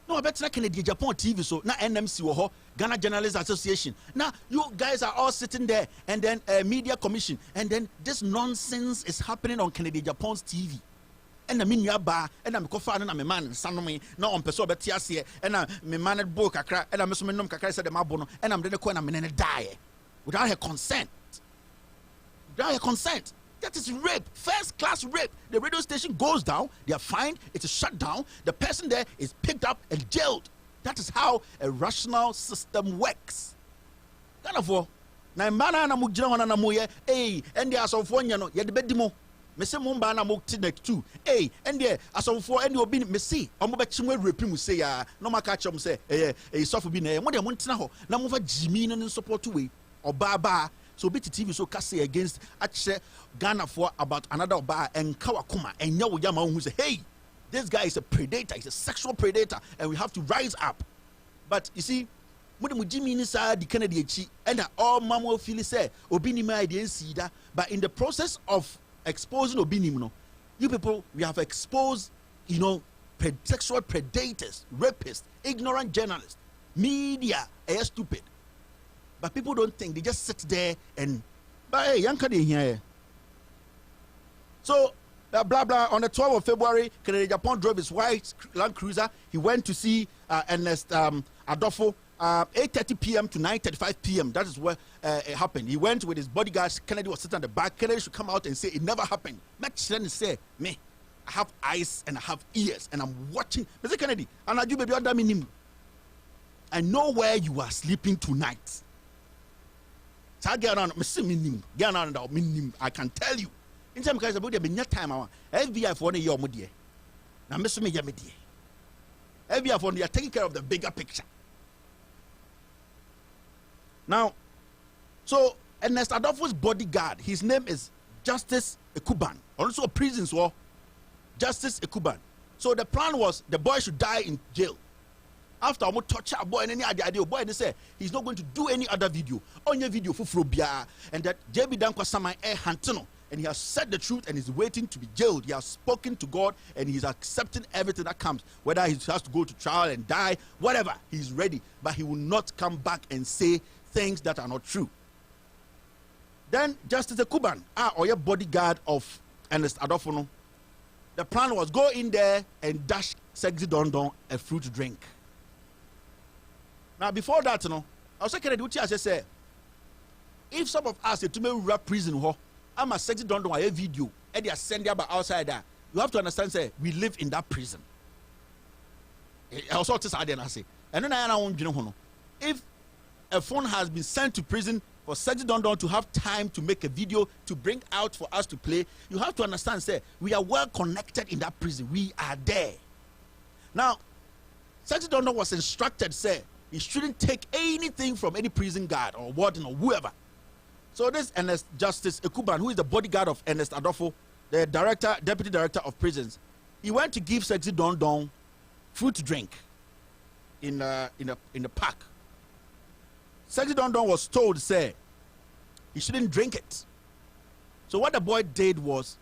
No, I bet not Kennedy Japan TV so now NMC Ghana Journalists Association. Now you guys are all sitting there, and then media commission, and then this nonsense is happening on Kennedy Japan's TV. And I mean bar, and I'm co-founder, and I'm a man, and son of me, now on Peso Betiasia, and I'm a man at book, and I'm a man said the Mabono, and I'm the corner, I'm in a die without her consent. Without her consent. That is rape, first class rape. The radio station goes down, they are fined, it's shut down, the person there is picked up and jailed. That is how a rational system works. Therefore, na mana na mujina wana na moye, and there are some phone yano, yet the bedimo. Mese mumba na mukti next two. And there are some for any obin mesi. Omobachimwe raping say ya no makachum say soft be na mo de montina ho na mo fa jimi no support way or baba. So BT TV so cast against actually Ghana for about another bar and Kawakuma and Yawu Yama who say, hey, This guy is a predator, he's a sexual predator, and we have to rise up. But you see, but in the process of exposing Obinim, you people, we have exposed, sexual predators, rapists, ignorant journalists, media, are stupid. But people don't think, they just sit there and, but hey, young can here. So, blah blah. On the 12th of February, AGYAPONG drove his white Land Cruiser. He went to see Ernest Adolfo 8:30 p.m. to 9:35 p.m. That is where it happened. He went with his bodyguards. Kennedy was sitting at the back. Kennedy should come out and say it never happened. Make sure say me, I have eyes and I have ears and I'm watching. Mr. Kennedy, and I do baby under me. I know where you are sleeping tonight. So I get on, I can tell you. In some cases, about the time, FBI for 1 year, now Mr. Media Media. FBI for they are taking care of the bigger picture. Now, so Ernest Adolfo's bodyguard, his name is Justice Ekuban, also a prison war. Justice Ekuban. So the plan was the boy should die in jail. After I'm touch a boy and any idea, boy they say he's not going to do any other video. Only video for Frobia, and that JB Dankwa Sama Hantino. And he has said the truth and is waiting to be jailed. He has spoken to God and he's accepting everything that comes. Whether he has to go to trial and die, whatever, he's ready. But he will not come back and say things that are not true. Then Justice Ekuban, or your bodyguard of Ernest Adolfo, the plan was go in there and dash Sexy Dondon a fruit drink. Now before that, I was saying, if some of us to me rap prison, I'm a Sexy Dondon a video, and they are sending about outside there. You have to understand, say we live in that prison. I also say, and then I want if a phone has been sent to prison for Sexy Dondon to have time to make a video to bring out for us to play, you have to understand, say we are well connected in that prison. We are there. Now, Sexy Dondon was instructed, say he shouldn't take anything from any prison guard or warden or whoever. So this Ernest Justice Ekuban, who is the bodyguard of Ernest Adolfo, the deputy director of prisons, he went to give Sexy Dondon fruit drink in the park. Sexy Dondon was told, say he shouldn't drink it. So what the boy did was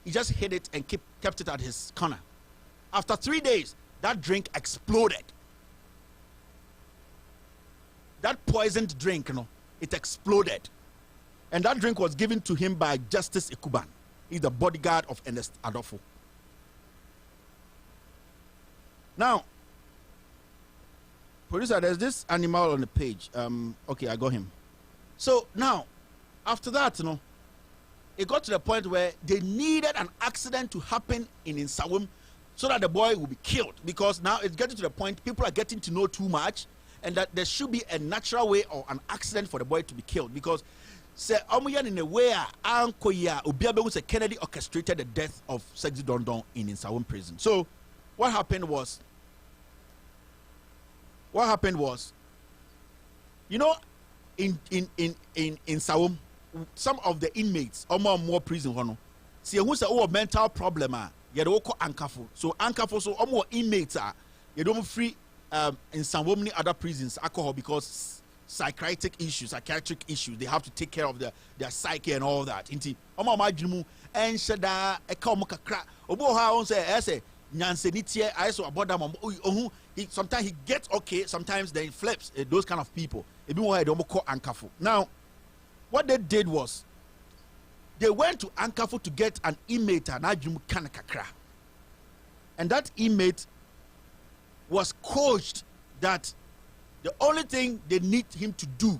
he just hid it and kept it at his corner. After 3 days, that drink exploded. That poisoned drink, it exploded. And that drink was given to him by Justice Ekuban. He's the bodyguard of Ernest Adolfo. Now, producer, there's this animal on the page. Okay, I got him. So now, after that, it got to the point where they needed an accident to happen in Insawam so that the boy will be killed. Because now it's getting to the point people are getting to know too much, and that there should be a natural way or an accident for the boy to be killed. Because say in a way Kennedy orchestrated the death of Sexy Dondon in Insawam prison. So what happened was in Insawam, some of the inmates or more prison see who's a mental problem ankafo. So ankafo so more inmates you don't free in some many other prisons alcohol because psychiatric issues, they have to take care of their psyche and all that. Inti omo madwumu ensheda eka omo kakra obo ha on say nyansenitie aiso aboda mo sometimes he gets okay, sometimes then he flips. Those kind of people ebi wo ha de omo call ankafo. Now what they did was they went to ankafo to get an inmate and adwumu kana kakra, and that inmate was coached that the only thing they need him to do,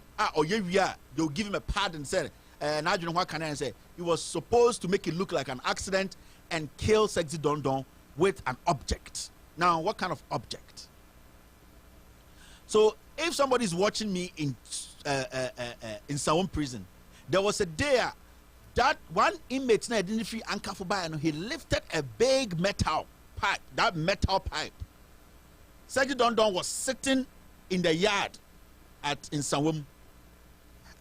they'll give him a pad and say, and I don't know what can I say. He was supposed to make it look like an accident and kill Sexy Dondon with an object. Now, what kind of object? So, if somebody is watching me in Sawam prison, there was a day that one inmate didn't free anchor for by, and he lifted a big metal pipe. That metal pipe. Sexy Dondon was sitting in the yard in Sawam.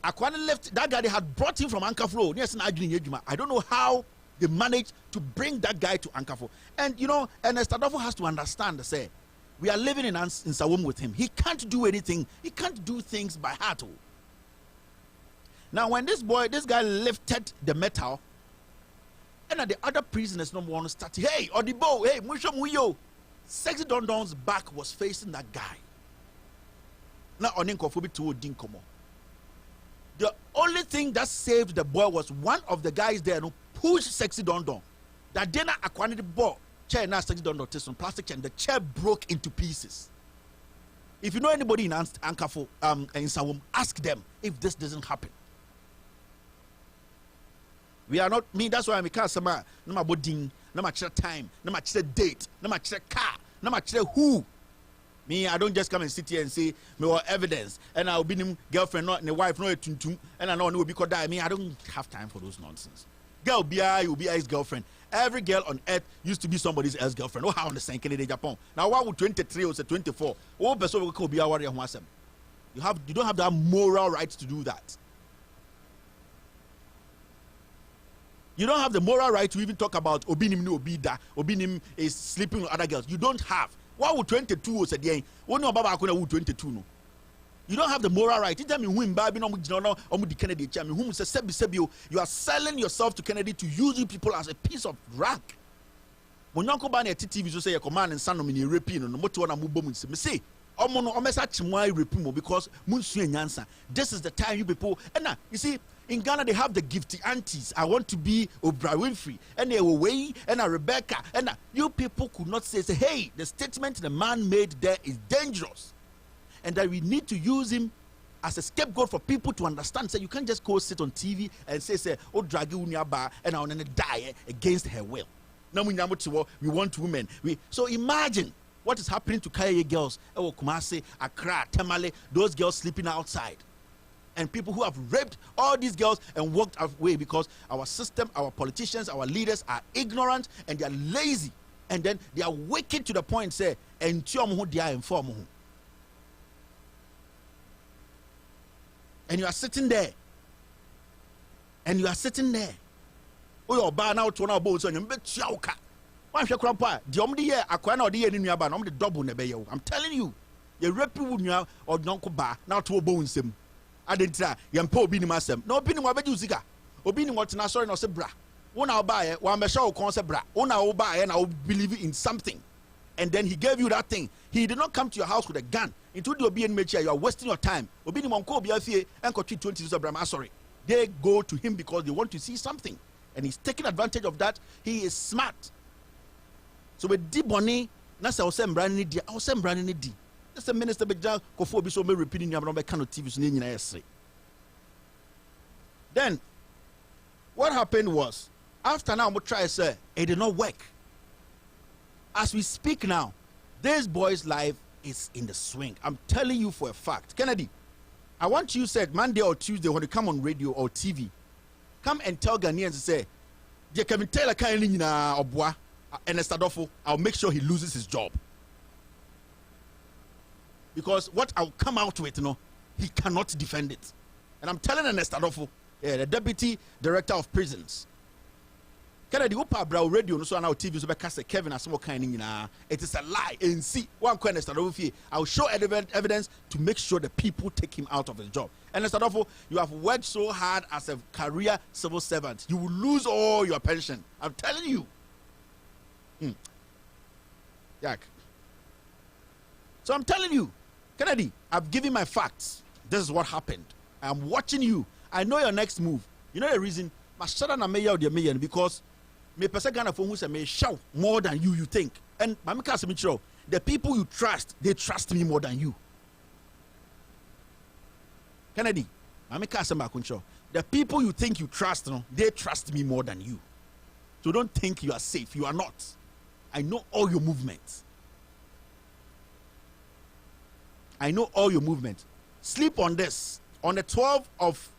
Akwana left that guy. They had brought him from Ankafro. I don't know how they managed to bring that guy to Ankafo. And you know, and Estadofo has to understand, say, we are living in Sawum with him. He can't do anything. He can't do things by heart. Now, when this guy lifted the metal, and the other prisoners no one started, hey, Odibo, hey, Musho Muyo. Sexy Don Don's back was facing that guy. Now, Oninkofobi to Dinkomo. The only thing that saved the boy was one of the guys there who pushed Sexy Don Don. That then acquired the ball. Chair now Sexy Don Don takes some plastic chair and the chair broke into pieces. If you know anybody in Ankafo, in Sawum, ask them if this doesn't happen. We are not me. That's why I'm a sama. No matter boarding, no matter time, no matter date, no matter car, no matter who. Me, I don't just come and sit here and say me what evidence and I'll be him girlfriend, not the wife, not a tuntum, and I know will be called die. Me, I don't have time for those nonsense. Girl, you'll be his girlfriend. Every girl on earth used to be somebody's else girlfriend. Oh, how on the same Canada, Japan. Now, why would 23 or 24? Oh, person will be a warrior. You don't have that moral right to do that. You don't have the moral right to even talk about Obinim no Obida. Obinim is sleeping with other girls. You don't have. Why would 22 was a day? What no Baba Akuna would 22 no? You don't have the moral right. You tell me who Baby no the Kennedy chairman whom says Sebio. You are selling yourself to Kennedy to use people as a piece of rag. When you go a TV, you say your command and son of me raping no motor on a mubom and say, Omono Omesa Chimwai rapimo because Munsu and Yansa. This is the time you people. And now you see. In Ghana, they have the gifty aunties. I want to be Oprah Winfrey, and they were way, and Rebecca, and you people could not say, hey, the statement the man made there is dangerous, and that we need to use him as a scapegoat for people to understand. So you can't just go sit on TV and say, oh, drag bar, and I want to die against her will. Now we want women. So imagine what is happening to Kaya girls, Kumasi, Accra, Tamale, those girls sleeping outside. And people who have raped all these girls and walked away because our system, our politicians, our leaders are ignorant and they are lazy. And then they are wicked to the point, say, and you are sitting there. And you are sitting there. Oh, you're bar now to our boats and you bet chowka. Why should grandpa? The only year I can't order any new bar, I'm the double nebeyo. I'm telling you, you're raping with you or don't bar now to a bones him. I didn't try. Yampo Bini Masem. No opinion what you zika. Obini what na sorry no se bra. One I'll buy it, one show concept bra. One I'll buy and I'll believe in something. And then he gave you that thing. He did not come to your house with a gun. Into the Obi and make sure you are wasting your time. Obini Monko Biafie and Kochi 20 Bra. Sorry. They go to him because they want to see something. And he's taking advantage of that. He is smart. So with Diboni, Nasa Osem Brani di, Osem Brani di. That's the minister Bejan Kofo be so me repeating your number kind of TVs in the Then what happened was after now I'm try to say it did not work. As we speak now, this boy's life is in the swing. I'm telling you for a fact. Kennedy, I want you said Monday or Tuesday when you come on radio or TV, come and tell Ghanaians to say, you can tell a kind of Obwa and Estadofo, I'll make sure he loses his job. Because what I'll come out with, he cannot defend it. And I'm telling Estadofo, the deputy director of prisons. Kennedy, Upa Brow Radio, no so now TV, so because Kevin has more kind of it is a lie. And see, one question Estadofo, I'll show evidence to make sure the people take him out of his job. And Estadofo, you have worked so hard as a career civil servant, you will lose all your pension. I'm telling you. Jack. So I'm telling you. Kennedy, I've given my facts. This is what happened. I'm watching you. I know your next move. You know the reason? Because me Gana for who say me shout more than you think. And the people you trust, they trust me more than you. Kennedy, the people you think you trust, they trust me more than you. So don't think you are safe. You are not. I know all your movements. I know all your movements. Sleep on this. On the 12th of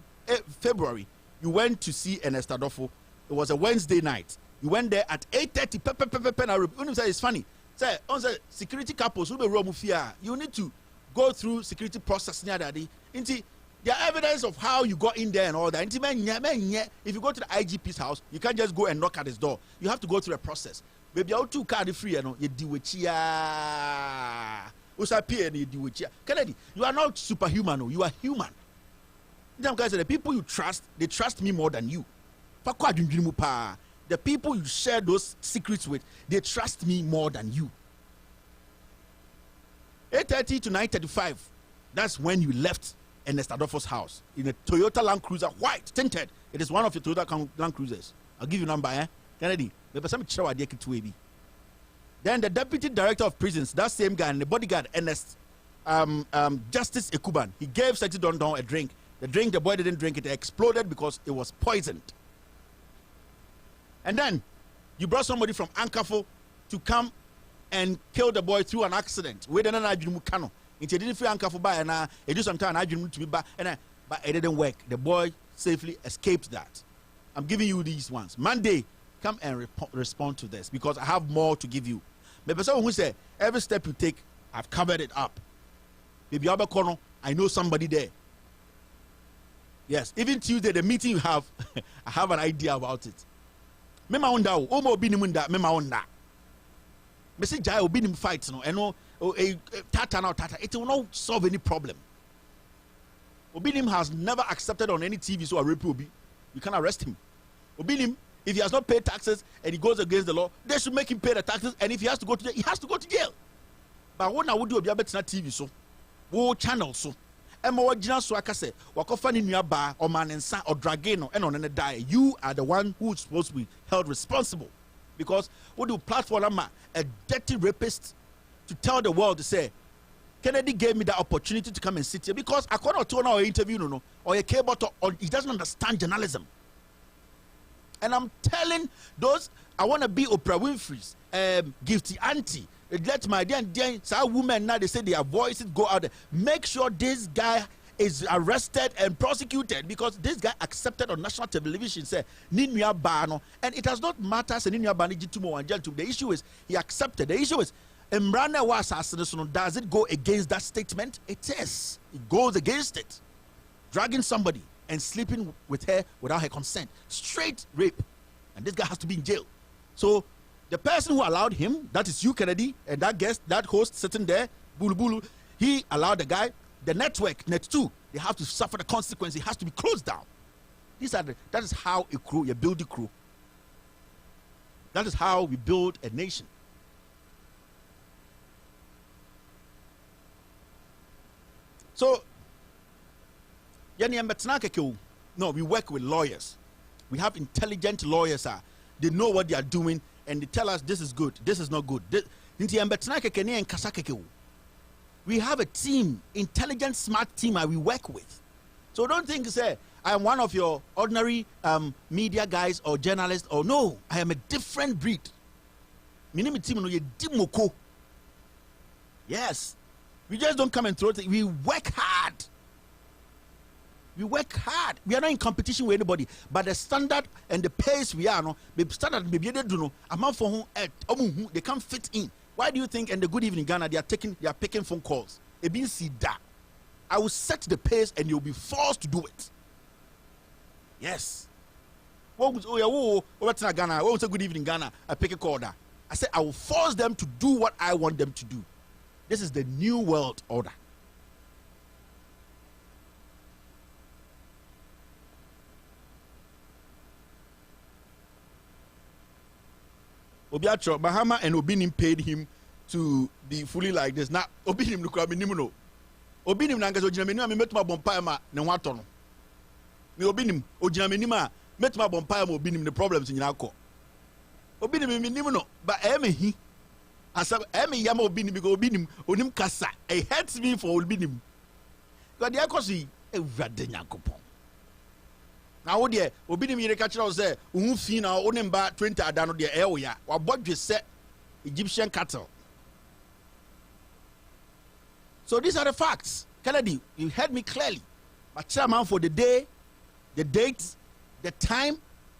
February, you went to see Estadofo. It was a Wednesday night. You went there at 8:30. It's funny. Say, on the security couples who be room fear. You need to go through security process near that. There are evidence of how you got in there and all that. If you go to the IGP's house, you can't just go and knock at his door. You have to go through a process. Baby, how to card free, you know, you do it. Kennedy, you are not superhuman, you are human. Guys, the people you trust, they trust me more than you. The people you share those secrets with, they trust me more than you. 8:30 to 9:35, that's when you left Ernest Adolfo's house in a Toyota Land Cruiser, white, tinted. It is one of your Toyota Land Cruisers. I'll give you number, Kennedy. Then the deputy director of prisons, that same guy, and the bodyguard, Ernest, Justice Ekuban, he gave Sexy Don Don a drink. The drink, the boy didn't drink it, it exploded because it was poisoned. And then you brought somebody from Ankafo to come and kill the boy through an accident. We didn't know. It didn't feel Ankafo by and it did some time to be back, but it didn't work. The boy safely escaped that. I'm giving you these ones. Monday, come and respond to this because I have more to give you. Maybe someone who said every step you take, I've covered it up. Maybe I know somebody there. Yes, even Tuesday, the meeting you have, I have an idea about it. Mema onda omo obinim nda mema onda. Me say jai obinim fight no eno tata it will not solve any problem. Obinim has never accepted on any TV so a rape obi. You can arrest him. Obinim, if he has not paid taxes and he goes against the law, they should make him pay the taxes, and if he has to go to jail, he has to go to jail. But what I would do obi abetna TV so wo channel so Emma wajina so akase wakofa ni nuaba or manensa or drageno and on die. You are the one who's supposed to be held responsible, because what do platform a dirty rapist to tell the world to say Kennedy gave me the opportunity to come and sit here because according to our interview or a cable or he doesn't understand journalism. And I'm telling those I want to be Oprah Winfrey's gifty auntie. Let my dear women now, they say their voices go out there. Make sure this guy is arrested and prosecuted, because this guy accepted on national television say Ninuya Bano, and it does not matter say Ninuya Bano Jitumo and Jeltum. The issue is he accepted. The issue is Imrana was assassination. Does it go against that statement? It is. It goes against it. Dragging somebody and sleeping with her without her consent, straight rape, and this guy has to be in jail. So the person who allowed him, that is you, Kennedy, and that guest, that host sitting there, Bulu Bulu, he allowed the guy, the network, Net2, they have to suffer the consequence. It has to be closed down. That is how a crew, you build a crew. That is how we build a nation. So, no, we work with lawyers. We have intelligent lawyers. They know what they are doing, and they tell us this is good, this is not good. We have a team, intelligent, smart team we work with. So don't think, say, I am one of your ordinary media guys or journalists, or no, I am a different breed. Yes. We just don't come and throw it. We work hard. We work hard. We are not in competition with anybody, but the standard and the pace we are, the standard maybe they do amount for whom they can't fit in. Why do you think in the Good Evening Ghana they are picking phone calls? I will set the pace and you'll be forced to do it. Yes. What's Ghana? What's a Good Evening Ghana? I pick a call there. I said I will force them to do what I want them to do. This is the new world order. Obiatro, Bahama and Obinim paid him to be fully like this. Now, Obinim look at me, no. Obinim Nangas Ojinamina, met my bompire, no watono. Me Obinim, Ojinaminima, met my bompire, Obinim, the problems in Yako. Obinim, no, but he. As I may yam Obinim, Obinim, Onim Kasa, it hurts me for Obinim. But the Akosi, a Vadena coupon. Now, what dear, Obinim Yakacho say, Umfina, Onemba, 20 Adano, the area, or what you said, Egyptian cattle. So these are the facts. Kennedy, you heard me clearly. But chairman for the day, the dates, the time,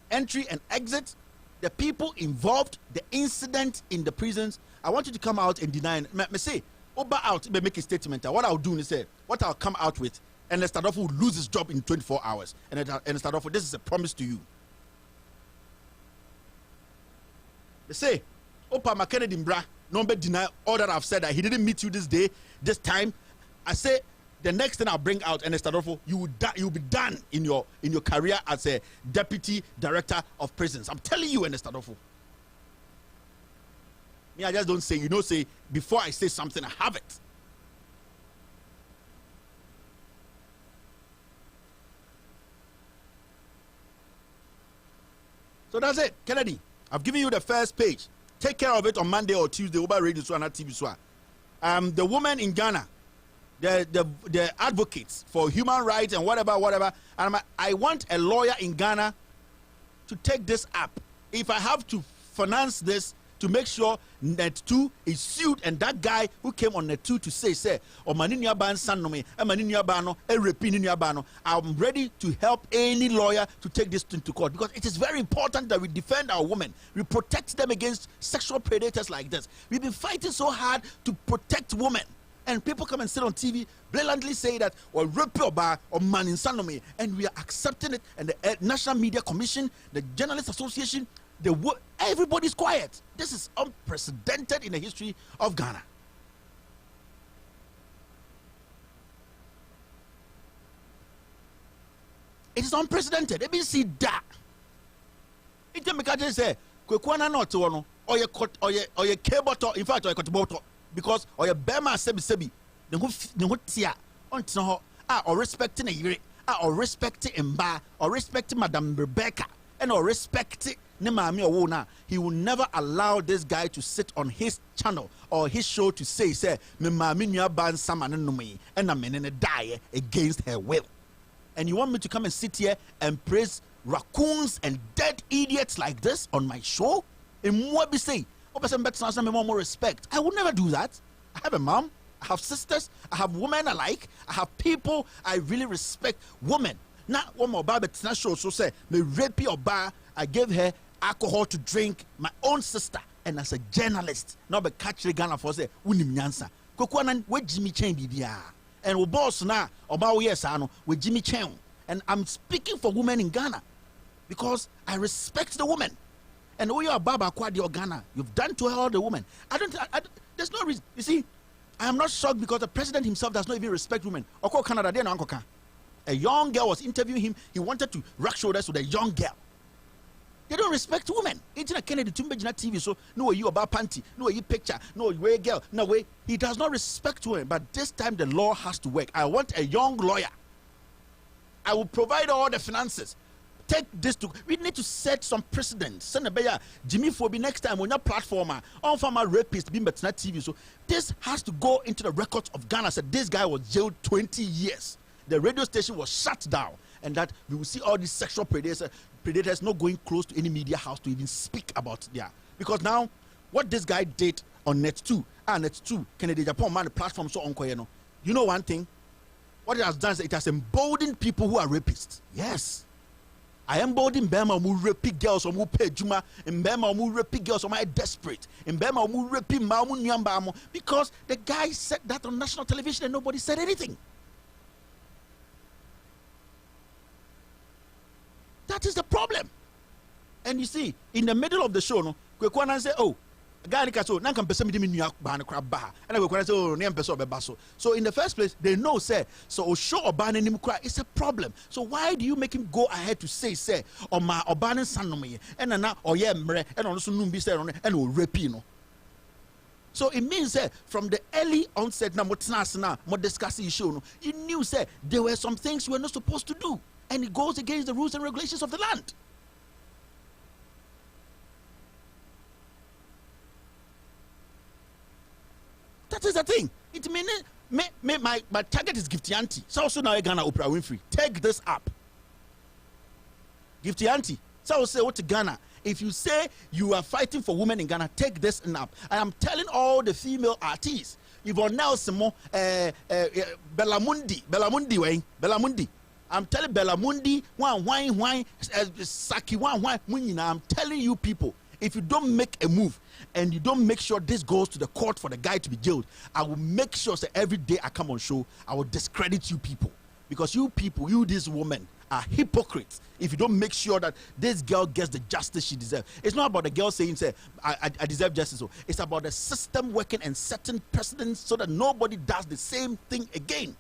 entry and exit, the people involved, the incident in the prisons. I want you to come out and deny. Me say, Oba out, make a statement. What I'll do is say, what I'll come out with and the Stadolfo will lose his job in 24 hours. And Stadolfo, this is a promise to you. They say, Opa Kennedy Mbra, nobody deny all that I've said, that he didn't meet you this day, this time. I say the next thing I'll bring out, and Stadolfo, you will be done in your career as a deputy director of prisons. I'm telling you, and Stadolfo. Me, I just don't say, say before I say something, I have it. So that's it, Kennedy. I've given you the first page. Take care of it on Monday or Tuesday. Over radio so and TV so. The women in Ghana, the advocates for human rights and whatever. And I want a lawyer in Ghana to take this up. If I have to finance this, to make sure Net2 is sued, and that guy who came on Net2 to say, I'm ready to help any lawyer to take this thing to court, because it is very important that we defend our women. We protect them against sexual predators like this. We've been fighting so hard to protect women, and people come and sit on TV blatantly say that or rape or bar or man in Sanome, and we are accepting it. And the National Media Commission, the Journalists Association, everybody's quiet. This is unprecedented in the history of Ghana. It is unprecedented. Let me see that. It can make a say, "Kwekwana not one, or your cable, in fact, or your bottle, because or your bema sebi, the what tia, or respecting a year, or respecting Mba, or respecting Madame Rebecca, and or respecting." He will never allow this guy to sit on his channel or his show to say me ban saman and I'm in a die against her will. And you want me to come and sit here and praise raccoons and dead idiots like this on my show? And what be say? More respect. I would never do that. I have a mom, I have sisters, I have women alike, I have people I really respect. Women. Now one more bar but show so say me rape or bar. I gave her alcohol to drink, my own sister, and as a journalist, now be catch the Ghana for say unim nyansa. Kokwanan we Jimmy Chen bibia, and we boss na oba yes ano with Jimmy Chen, and I'm speaking for women in Ghana because I respect the women. And we are Baba Kwadi or Ghana, you've done to all the women. There's no reason. You see, I am not shocked because the president himself does not even respect women. Oko Canada, then Uncle Can. A young girl was interviewing him. He wanted to rub shoulders with a young girl. They don't respect women. It's not Kennedy Tumbejina TV, so no you about panty, no you picture, no way girl, no way. He does not respect women, but this time the law has to work. I want a young lawyer. I will provide all the finances. Take this to, we need to set some precedents. Send a bear Jimmy Phoebe next time when your platformer on former rapist being Betina TV. So this has to go into the records of Ghana. Said this guy was jailed 20 years. The radio station was shut down, and that we will see all these sexual predators not going close to any media house to even speak about there. Because now, what this guy did on Net2, Kennedy Japan man the platform so on Koyeno. You know one thing? What it has done is it has emboldened people who are rapists. Yes. I embolden Bema who rape girls or who pay Juma, and Bema who rape girls or my desperate, and Bema who rape Mamu Nyambamo, because the guy said that on national television and nobody said anything. That is the problem. And you see, in the middle of the show, no, Kwekwana say, oh, guy so now can person me New ban crab bar. And Kwekwana say, oh, name person be basso. So in the first place, they know say, so show or ban him cry, it's a problem. So why do you make him go ahead to say, or my or ban son no me, and now or yeah, and also numbi say on and will rapino. So it means that from the early onset, now more discussing show, you knew say there were some things you were not supposed to do. And it goes against the rules and regulations of the land. That is the thing. It means my target is Gifty Auntie. So also now Ghana Oprah Winfrey. Take this up. Gifty Auntie. So I say what to Ghana. If you say you are fighting for women in Ghana, take this up. I am telling all the female artists. Yvonne Nelson, Bellamundi. I'm telling Bellamundi, Saki, I'm telling you people, if you don't make a move and you don't make sure this goes to the court for the guy to be jailed, I will make sure that every day I come on show, I will discredit you people. because you people, you this woman, are hypocrites if you don't make sure that this girl gets the justice she deserves. It's not about the girl saying, say, I deserve justice. It's about the system working and setting precedents so that nobody does the same thing again.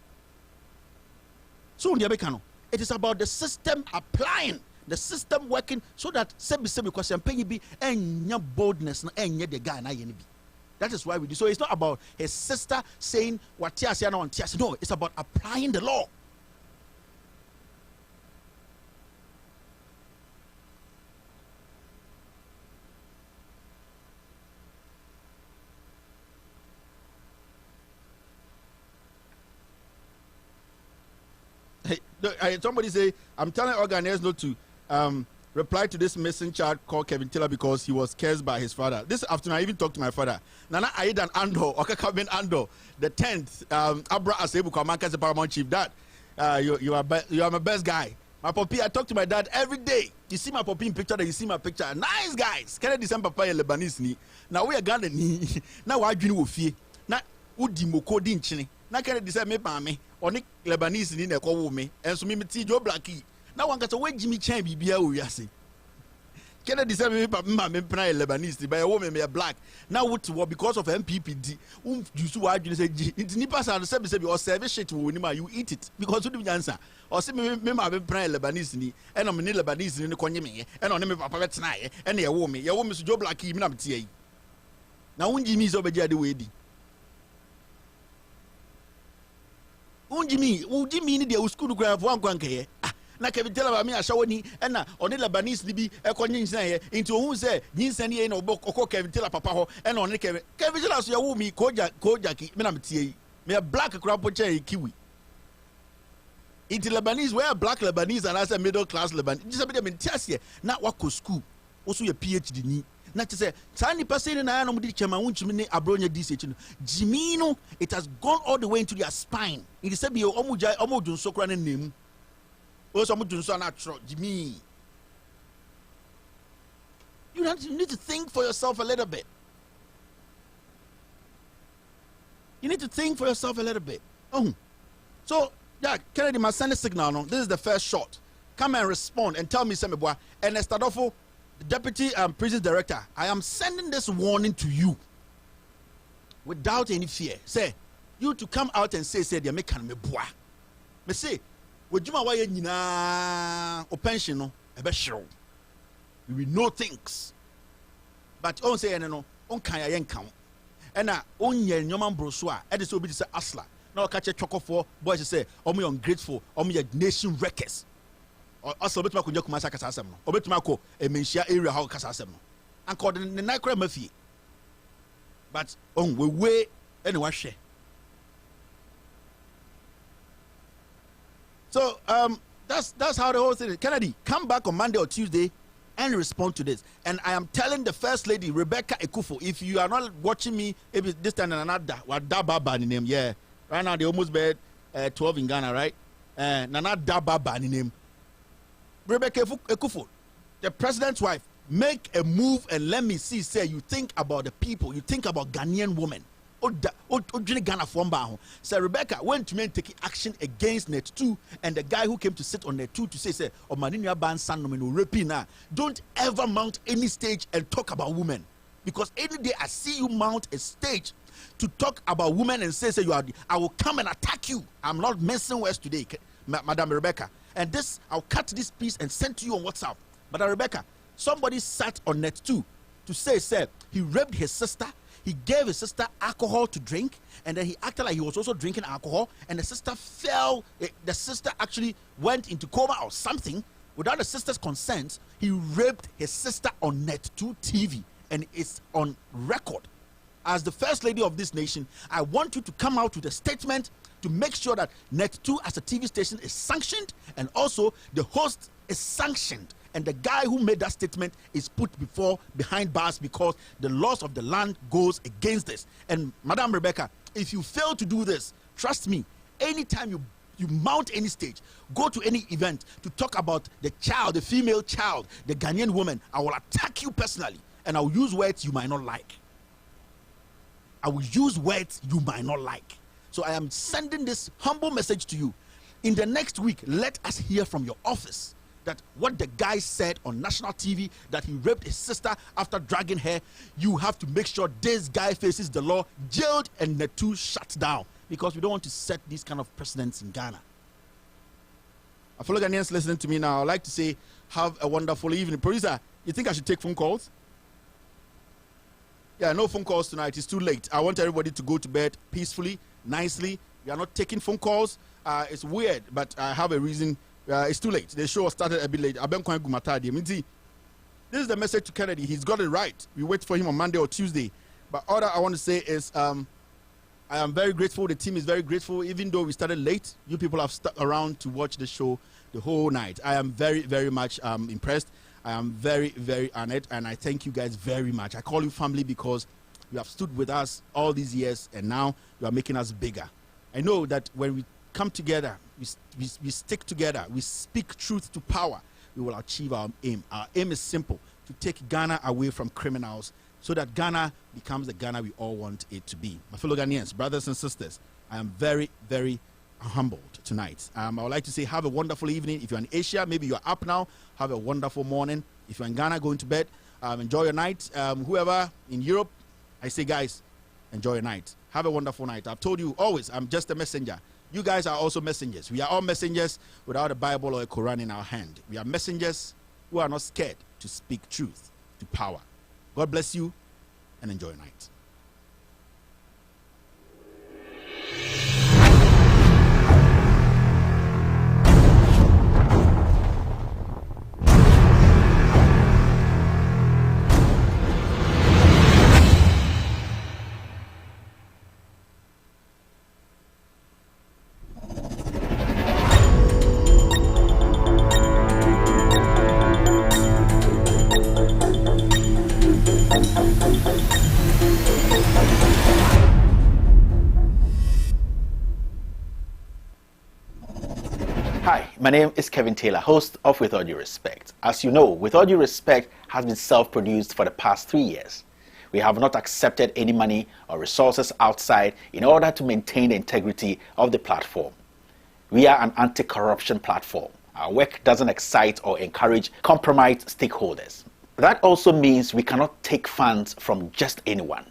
So it is about the system applying, the system working so that because be boldness the guy. That is why we do. So it's not about his sister saying what no, it's about applying the law. Hey, somebody say, I'm telling organizers not to reply to this missing child called Kevin Taylor because he was cursed by his father. This afternoon, I even talked to my father. Nana Aidan Ando, Okakaben Ando, the 10th, Abra Asebu Kamanka, the Paramount Chief. Dad, you are my best guy. My puppy, I talk to my dad every day. You see my puppy in picture, that you see my picture. Nice guys. Can I December papa Lebanese ni? Now we are gonna ni. Now why do you feel? Now udi moko dinchini. Now can I December me pame? Oni Lebanese ni ne kwa me. And so me ti Joe Blackie. Now one kata we Jimmy Chan bibia o yase. Can I December me papa me pray Lebanese by a woman me black. Now what because of MPPD. You so why you say it ni pass and say or service shit you eat it because you do answer. Or say me pray Lebanese ni and I'm Lebanese ni konye me and on me papa betna and your woman so Joe Blackie me na tie. Now when Jimmy is over there the way di. Jimmy ni dia school graph one kwanke na Kevin tell about me ashawani na oni Lebanese libi ekonye nsan ye into hu say nsan ye na oboko Kevin tell papa ho na oni Kevin tell so ya wo mi koja ki me na metie me black crap poche kiwi into Lebanese where black Lebanese and as a middle class Lebanese just be me tiasie na wako school also your PhD ni na te say tani person na no mudi chema wunchumi ne abronya DCH no Jimmy no it has gone all the way into their spine. It is say be omudun sokra ne nemu o so omudun so na tro Jimmy. You need to think for yourself a little bit. You need to think for yourself a little bit. So yeah, Kennedy must send a signal no. This is the first shot. Come and respond and tell me something boy. And Estadofo, the deputy prison director, I am sending this warning to you without any fear. Say, you to come out and say they make me boy. Me say, would you ma why nyina o pension no e be hyew. We will know things. But on say no, on kan ya yen and na on ye nyoma mbroso a e de say obi say asla. Na o ka che twokofo boys say omo ungrateful, omo ye nation wreckers. Also betuma kunja kumasa kasa asem no obetuma ko emenhia area how kasa asem no anka ode ne nakra mafie but on we any wa hwe. So that's how the whole thing is. Kennedy, come back on Monday or Tuesday and respond to this. And I am telling the first lady Rebecca Ekufo, if you are not watching me maybe this time another what Dababa name, yeah, right now they almost bet 12 in Ghana, right? Nana Dababa name Rebecca Ekufo, the president's wife, make a move and let me see. Say you think about the people, you think about Ghanaian women. Ghana from Baho. So Rebecca went to take action against Net 2 and the guy who came to sit on Net 2 to say, "Oh Maninia ban san no rapina." Don't ever mount any stage and talk about women, because any day I see you mount a stage to talk about women and say you are, I will come and attack you. I'm not messing with today, Madam Rebecca. And this, I'll cut this piece and send to you on WhatsApp. Madam Rebecca, somebody sat on Net 2 to say he raped his sister. He gave his sister alcohol to drink, and then he acted like he was also drinking alcohol, and the sister fell. The sister actually went into coma or something. Without the sister's consent, he raped his sister on Net 2 TV, and it's on record. As the first lady of this nation, I want you to come out with a statement to make sure that Net 2 as a TV station is sanctioned, and also the host is sanctioned, and the guy who made that statement is put behind bars, because the laws of the land goes against this. And Madam Rebecca, if you fail to do this, trust me, anytime you mount any stage, go to any event to talk about the child, the female child, the Ghanaian woman, I will attack you personally, and I will use words you might not like. I will use words you might not like. So I am sending this humble message to you. In the next week, let us hear from your office that what the guy said on national TV, that he raped his sister after dragging her. You have to make sure this guy faces the law, jailed, and Netu shut down, because we don't want to set these kind of precedents in Ghana. I fellow Ghanaians listening to me now, I'd like to say, have a wonderful evening. Producer, you think I should take phone calls? Yeah, no phone calls tonight. It's too late. I want everybody to go to bed peacefully, nicely. We are not taking phone calls. It's weird, but I have a reason. It's too late. The show started a bit late. This is the message to Kennedy. He's got it right. We wait for him on Monday or Tuesday. But all that I want to say is I am very grateful. The team is very grateful. Even though we started late, you people have stuck around to watch the show the whole night. I am very, very much impressed. I am very, very honored, and I thank you guys very much. I call you family because you have stood with us all these years, and now you are making us bigger. I know that when we come together, we stick together, we speak truth to power, we will achieve our aim. Our aim is simple: to take Ghana away from criminals, so that Ghana becomes the Ghana we all want it to be. My fellow Ghanaians, brothers and sisters, I am very, very humbled tonight. I would like to say have a wonderful evening. If you're in Asia, maybe you're up now, have a wonderful morning. If you're in Ghana, going to bed, enjoy your night. Whoever in Europe, I say, guys, enjoy your night. Have a wonderful night. I've told you always, I'm just a messenger. You guys are also messengers. We are all messengers without a Bible or a Quran in our hand. We are messengers who are not scared to speak truth to power. God bless you, and enjoy your night. Hi, my name is Kevin Taylor, host of With All Due Respect. As you know, With All Due Respect has been self-produced for the past 3 years. We have not accepted any money or resources outside in order to maintain the integrity of the platform. We are an anti-corruption platform. Our work doesn't excite or encourage compromised stakeholders. That also means we cannot take funds from just anyone.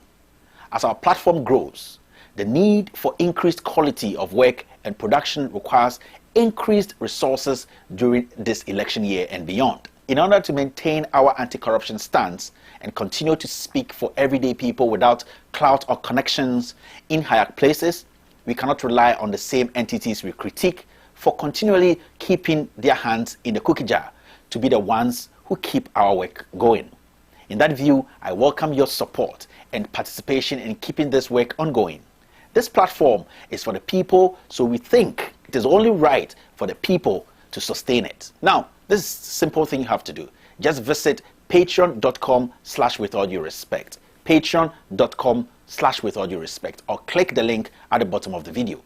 As our platform grows, the need for increased quality of work and production requires increased resources during this election year and beyond. In order to maintain our anti-corruption stance and continue to speak for everyday people without clout or connections in higher places, we cannot rely on the same entities we critique for continually keeping their hands in the cookie jar to be the ones who keep our work going. In that view, I welcome your support and participation in keeping this work ongoing. This platform is for the people, so we think it is only right for the people to sustain it. Now, this is a simple thing you have to do. Just visit patreon.com/withallduerespect, patreon.com/withallduerespect, or click the link at the bottom of the video.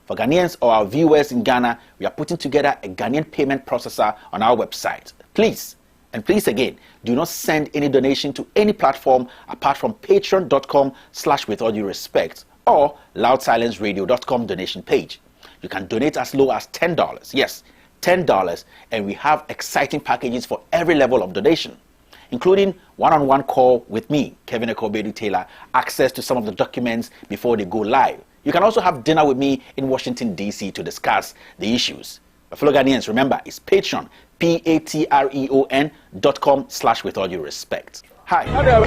For Ghanaians or our viewers in Ghana, we are putting together a Ghanaian payment processor on our website. Please, and please again, do not send any donation to any platform apart from patreon.com/withallduerespect or loudsilenceradio.com donation page. You can donate as low as $10. Yes, $10, and we have exciting packages for every level of donation, including one-on-one call with me, Kevin Ekobedu Taylor, access to some of the documents before they go live. You can also have dinner with me in Washington, D.C. to discuss the issues. My fellow Ghanaians, remember, it's Patreon, patreon.com/withallduerespect. Hi. Hello.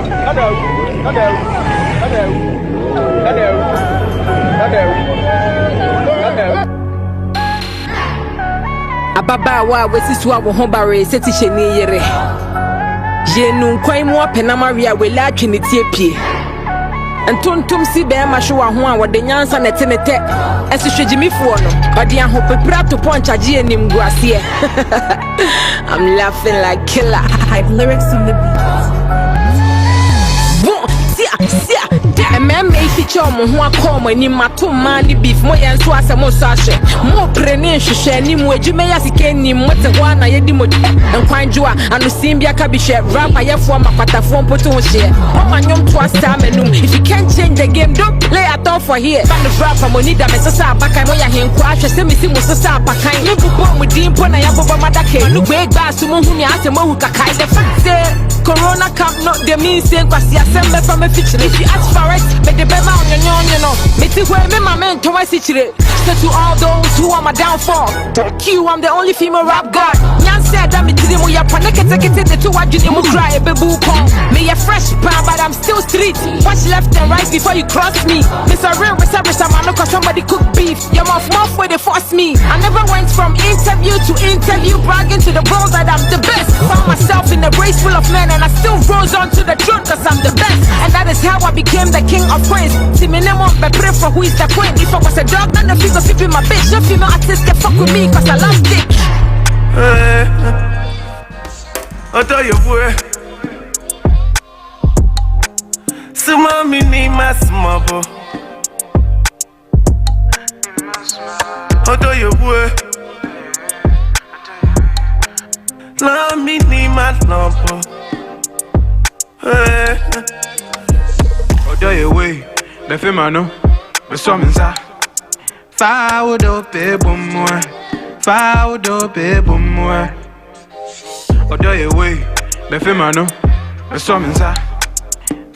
Ababa wesisu abo hombare seti sheni yere yenu kwan mu apenama wi a wela atwe tie pie ntontom si be ma hwe wa ho a wode nyansa netenete esihwegimifuo no ode ahopepra to poncha je enim guase I'm laughing like killer. Lyrics on the beat. One, sia, And man make it your one come when you matu money beef more and so as a mosashe. More prenation share ni mweju me yasikeni mwete wana yedi mo and kwanjua and usimbia kabishe rapper ye for mapata phone poto share. Oh my nyom twas menum. If you can't change the game, don't play at all for here. Band of rapper money da mesasa baka mo ya hin kwahwe se misi musasa pakan. No bubo mu dimpo na ya boba madake. No big bass to mo hu ni asemo hu kakai. The fact say Corona camp not the mean saying kwasi asembe from a feature. If you ask for it, but the bema on your you know. Me ti where me my man to my situation. So to all those who are my downfall, fuck you, I'm the only female rap god. Nyan said that me ti mo ya paneke take the two waju ni mo cry be boo pong. Me a fresh pan but I'm still street. Watch left and right before you cross me. Miss a real man cause somebody cook beef. Your mouth where they force me. I never went from interview to interview, bragging to the world that I'm the best. Found myself in a race full of men and I still rose on to the truth cause I'm the best. And that is how I became the king of queens. See me name on pray for who is the queen. If I was a dog, then the figure fit my bitch. No female artist can fuck with me cause I love dick. I tell you boy. Some mommy need my smubble. I tell you boy. Love me need my number. Oh, do you way? The femano, the summons are. Foul do people more. Foul do people more. Oh, do you way? The femano, the summons are.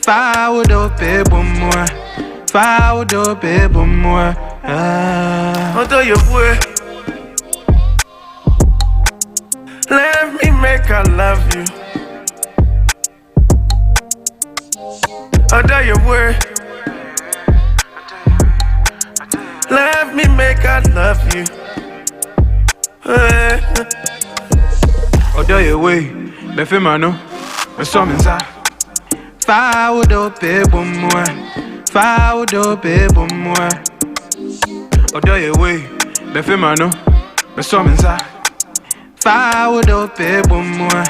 Foul do people more. Foul do people more. I tell you boy. Let me make her love you. I tell you boy. Let me make her love you. Oh, do you way? The femano, the summons are. Foul do people more. Foul do people more. Oh, do you way? The femano, the summons are. Foul do people more.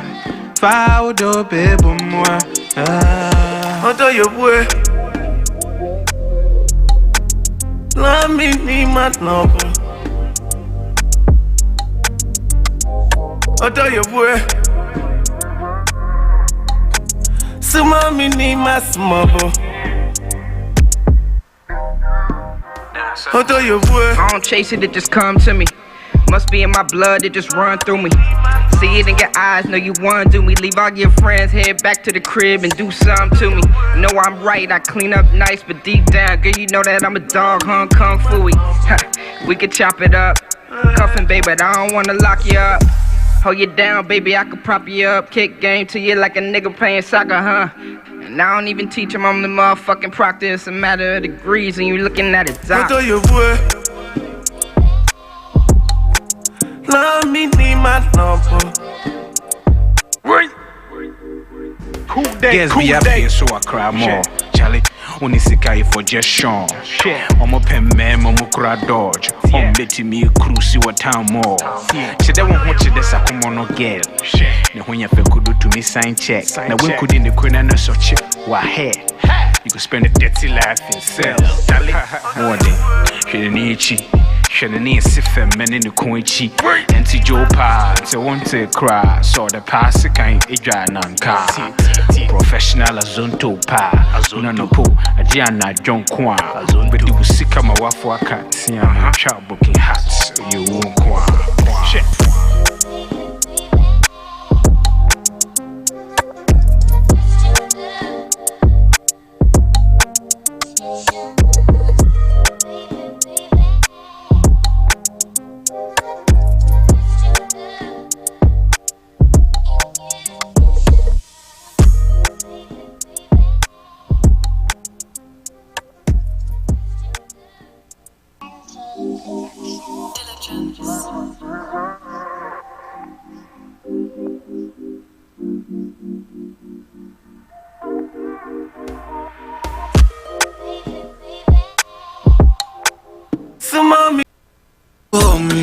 Foul do people more. I tell you boy. Let me need my number. I tell you boy. Some mommy need my smubble. I tell you boy. I don't chase it, it just come to me. Must be in my blood, it just run through me. See it in your eyes, know you want to me. Leave all your friends, head back to the crib and do something to me. Know I'm right, I clean up nice, but deep down, girl, you know that I'm a dog, kung fu-y. We could chop it up, cuffin' baby, but I don't wanna lock you up. Hold you down, baby, I could prop you up. Kick game to you like a nigga playing soccer, huh? And I don't even teach him, I'm the motherfucking proctor. It's a matter of degrees and you looking at it, I tell you boy. Love me need my number. Right. Cool day. Guess cool be happy so I cry more. Charlie, only sick for just Sean. I'm a pen man, I'm a cry dodge. I'm letting me a cruise what time more. She don't want you this I come on no girl. Now when you feel could do to me sign check. Now when could in the corner no such what hair. You could spend a dirty life in cells. Charlie, more than she need you. Shani Sifem men in the Coinchi, and to Joe Pa, so want to cry, so the pass kind Idra Nan car. Professional as Zonto Pa, Azuna no Po, a Gianna John Qua, but you will sick of my wife for a cat, see I'm child booking hats, you won't qua.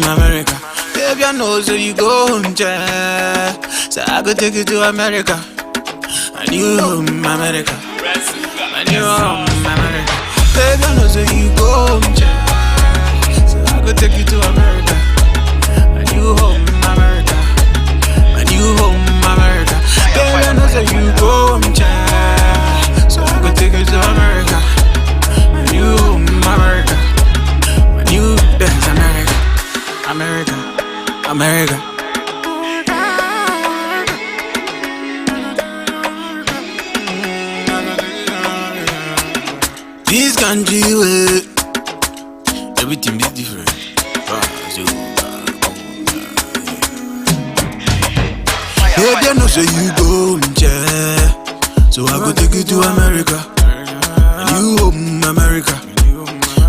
America, baby, I know so you go home, so I go take you to America. I knew America. My new home, America. Baby, I know so you go home, child. So I go take you to America. My new home, America. My new home, America. Baby, I know so you go home, child. So I go take you to America. My new home, America. My new dance, America. America. America. This country way, everything is different. Hey, they know so you go, so I go take you to America. And you home, America.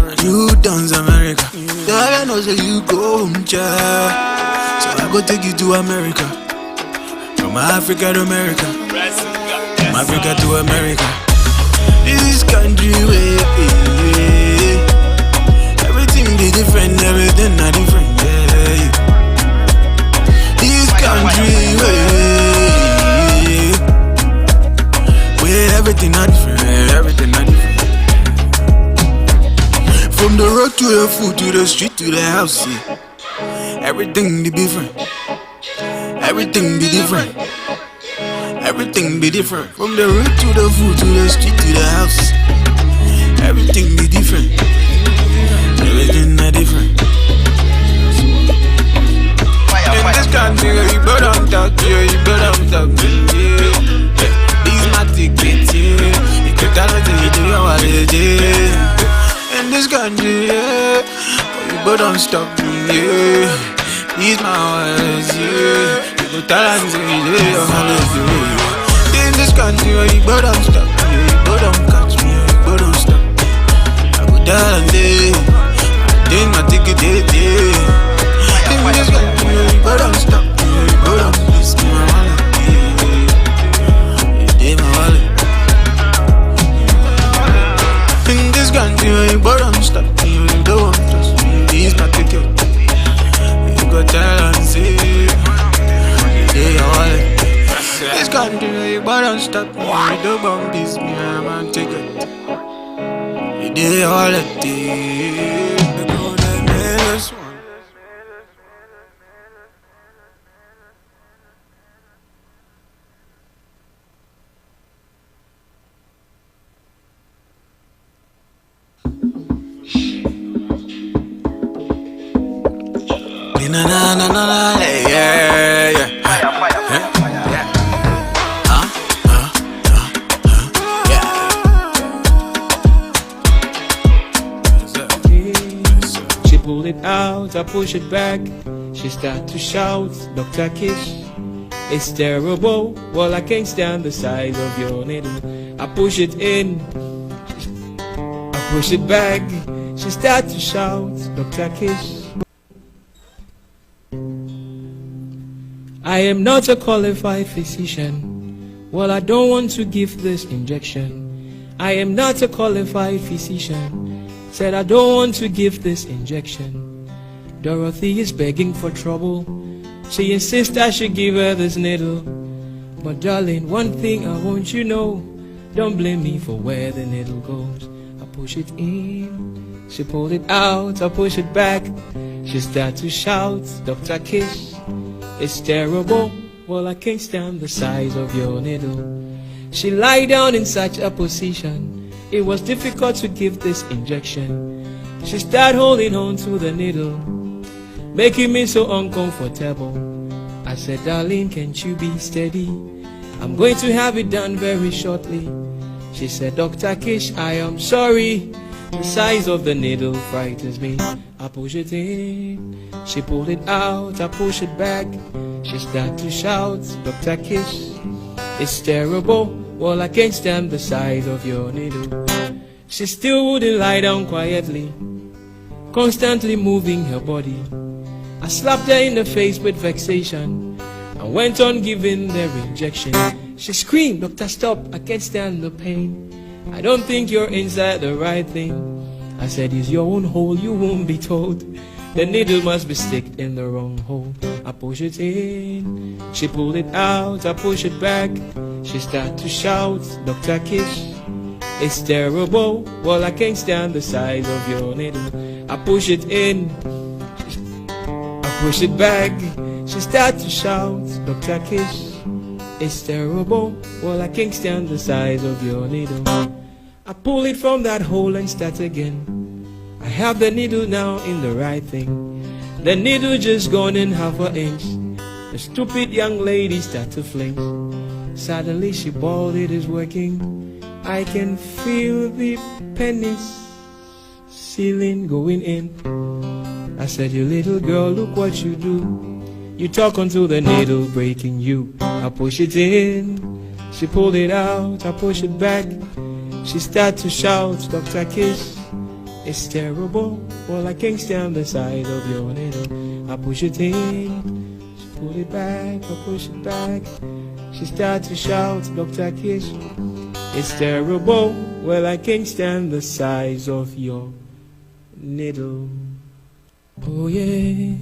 And you dance, America. They know so you go, so I go take you to America. From Africa to America. From Africa to America. This country way, everything be different, everything not different, yeah. This country way, where everything not different, everything not different. From the road to the food to the street to the house, yeah. Everything be different, everything be different. Everything be different. From the road to the food to the street to the house. Everything be different. Everything not different. In this country, you better talk, yeah, you better talk, yeah. These my tickets, yeah. You could tell me you do your wallet, yeah. In this country, yeah, you better stop me, yeah. These my words, yeah. You could tell me you do your wallet, yeah. In this country, you better stop me, you better catch me, you better stop me. I go down and day, I did my ticket, yeah. In this country, you better stop me, you better miss me, my wallet, you did my wallet. In this country, you better stop me, you don't trust me, this my ticket. You go tell and say, you did your wallet. This country, you better stop me. You don't want this, me, I'm on ticket. You did all of this. The golden endless one. Na na na na na, yeah, yeah. Pull it out, I push it back. She start to shout, Dr. Kish, it's terrible. Well, I can't stand the size of your needle. I push it in, I push it back. She start to shout, Dr. Kish. I am not a qualified physician. Well, I don't want to give this injection. I am not a qualified physician. Said I don't want to give this injection. Dorothy is begging for trouble. She insists I should give her this needle. But darling, one thing I want you to know, don't blame me for where the needle goes. I push it in, she pulled it out, I push it back. She started to shout, Dr. Kish, it's terrible. Well, I can't stand the size of your needle. She lied down in such a position. It was difficult to give this injection. She started holding on to the needle, making me so uncomfortable. I said, darling, can't you be steady? I'm going to have it done very shortly. She said, Dr. Kish, I am sorry. The size of the needle frightens me. I push it in, she pulled it out, I push it back. She started to shout, Dr. Kish, it's terrible. Well, I can't stand the size of your needle. She still wouldn't lie down quietly, constantly moving her body. I slapped her in the face with vexation and went on giving the injection. She screamed, Doctor, stop, I can't stand the pain. I don't think you're inside the right thing. I said, it's your own hole, you won't be told. The needle must be sticked in the wrong hole. I push it in, she pulled it out, I push it back. She started to shout, Dr. Kish, It's terrible. Well, I can't stand the size of your needle. I push it in, I push it back. She starts to shout, Dr. Kish. It's terrible. Well, I can't stand the size of your needle. I pull it from that hole and start again. I have the needle now in the right thing. The needle just gone in half an inch. The stupid young lady start to flinch. Suddenly she bawled, it is working. I can feel the pennies ceiling going in. I said, you little girl, look what you do. You talk until the needle breaking you. I push it in, she pulled it out. I push it back, she start to shout, Dr. Kish. It's terrible. Well, I can't stand the size of your needle. I push it in, she pulled it back. I push it back, she start to shout, Dr. Kish. It's terrible. Well, I can't stand the size of your needle. Oh yeah.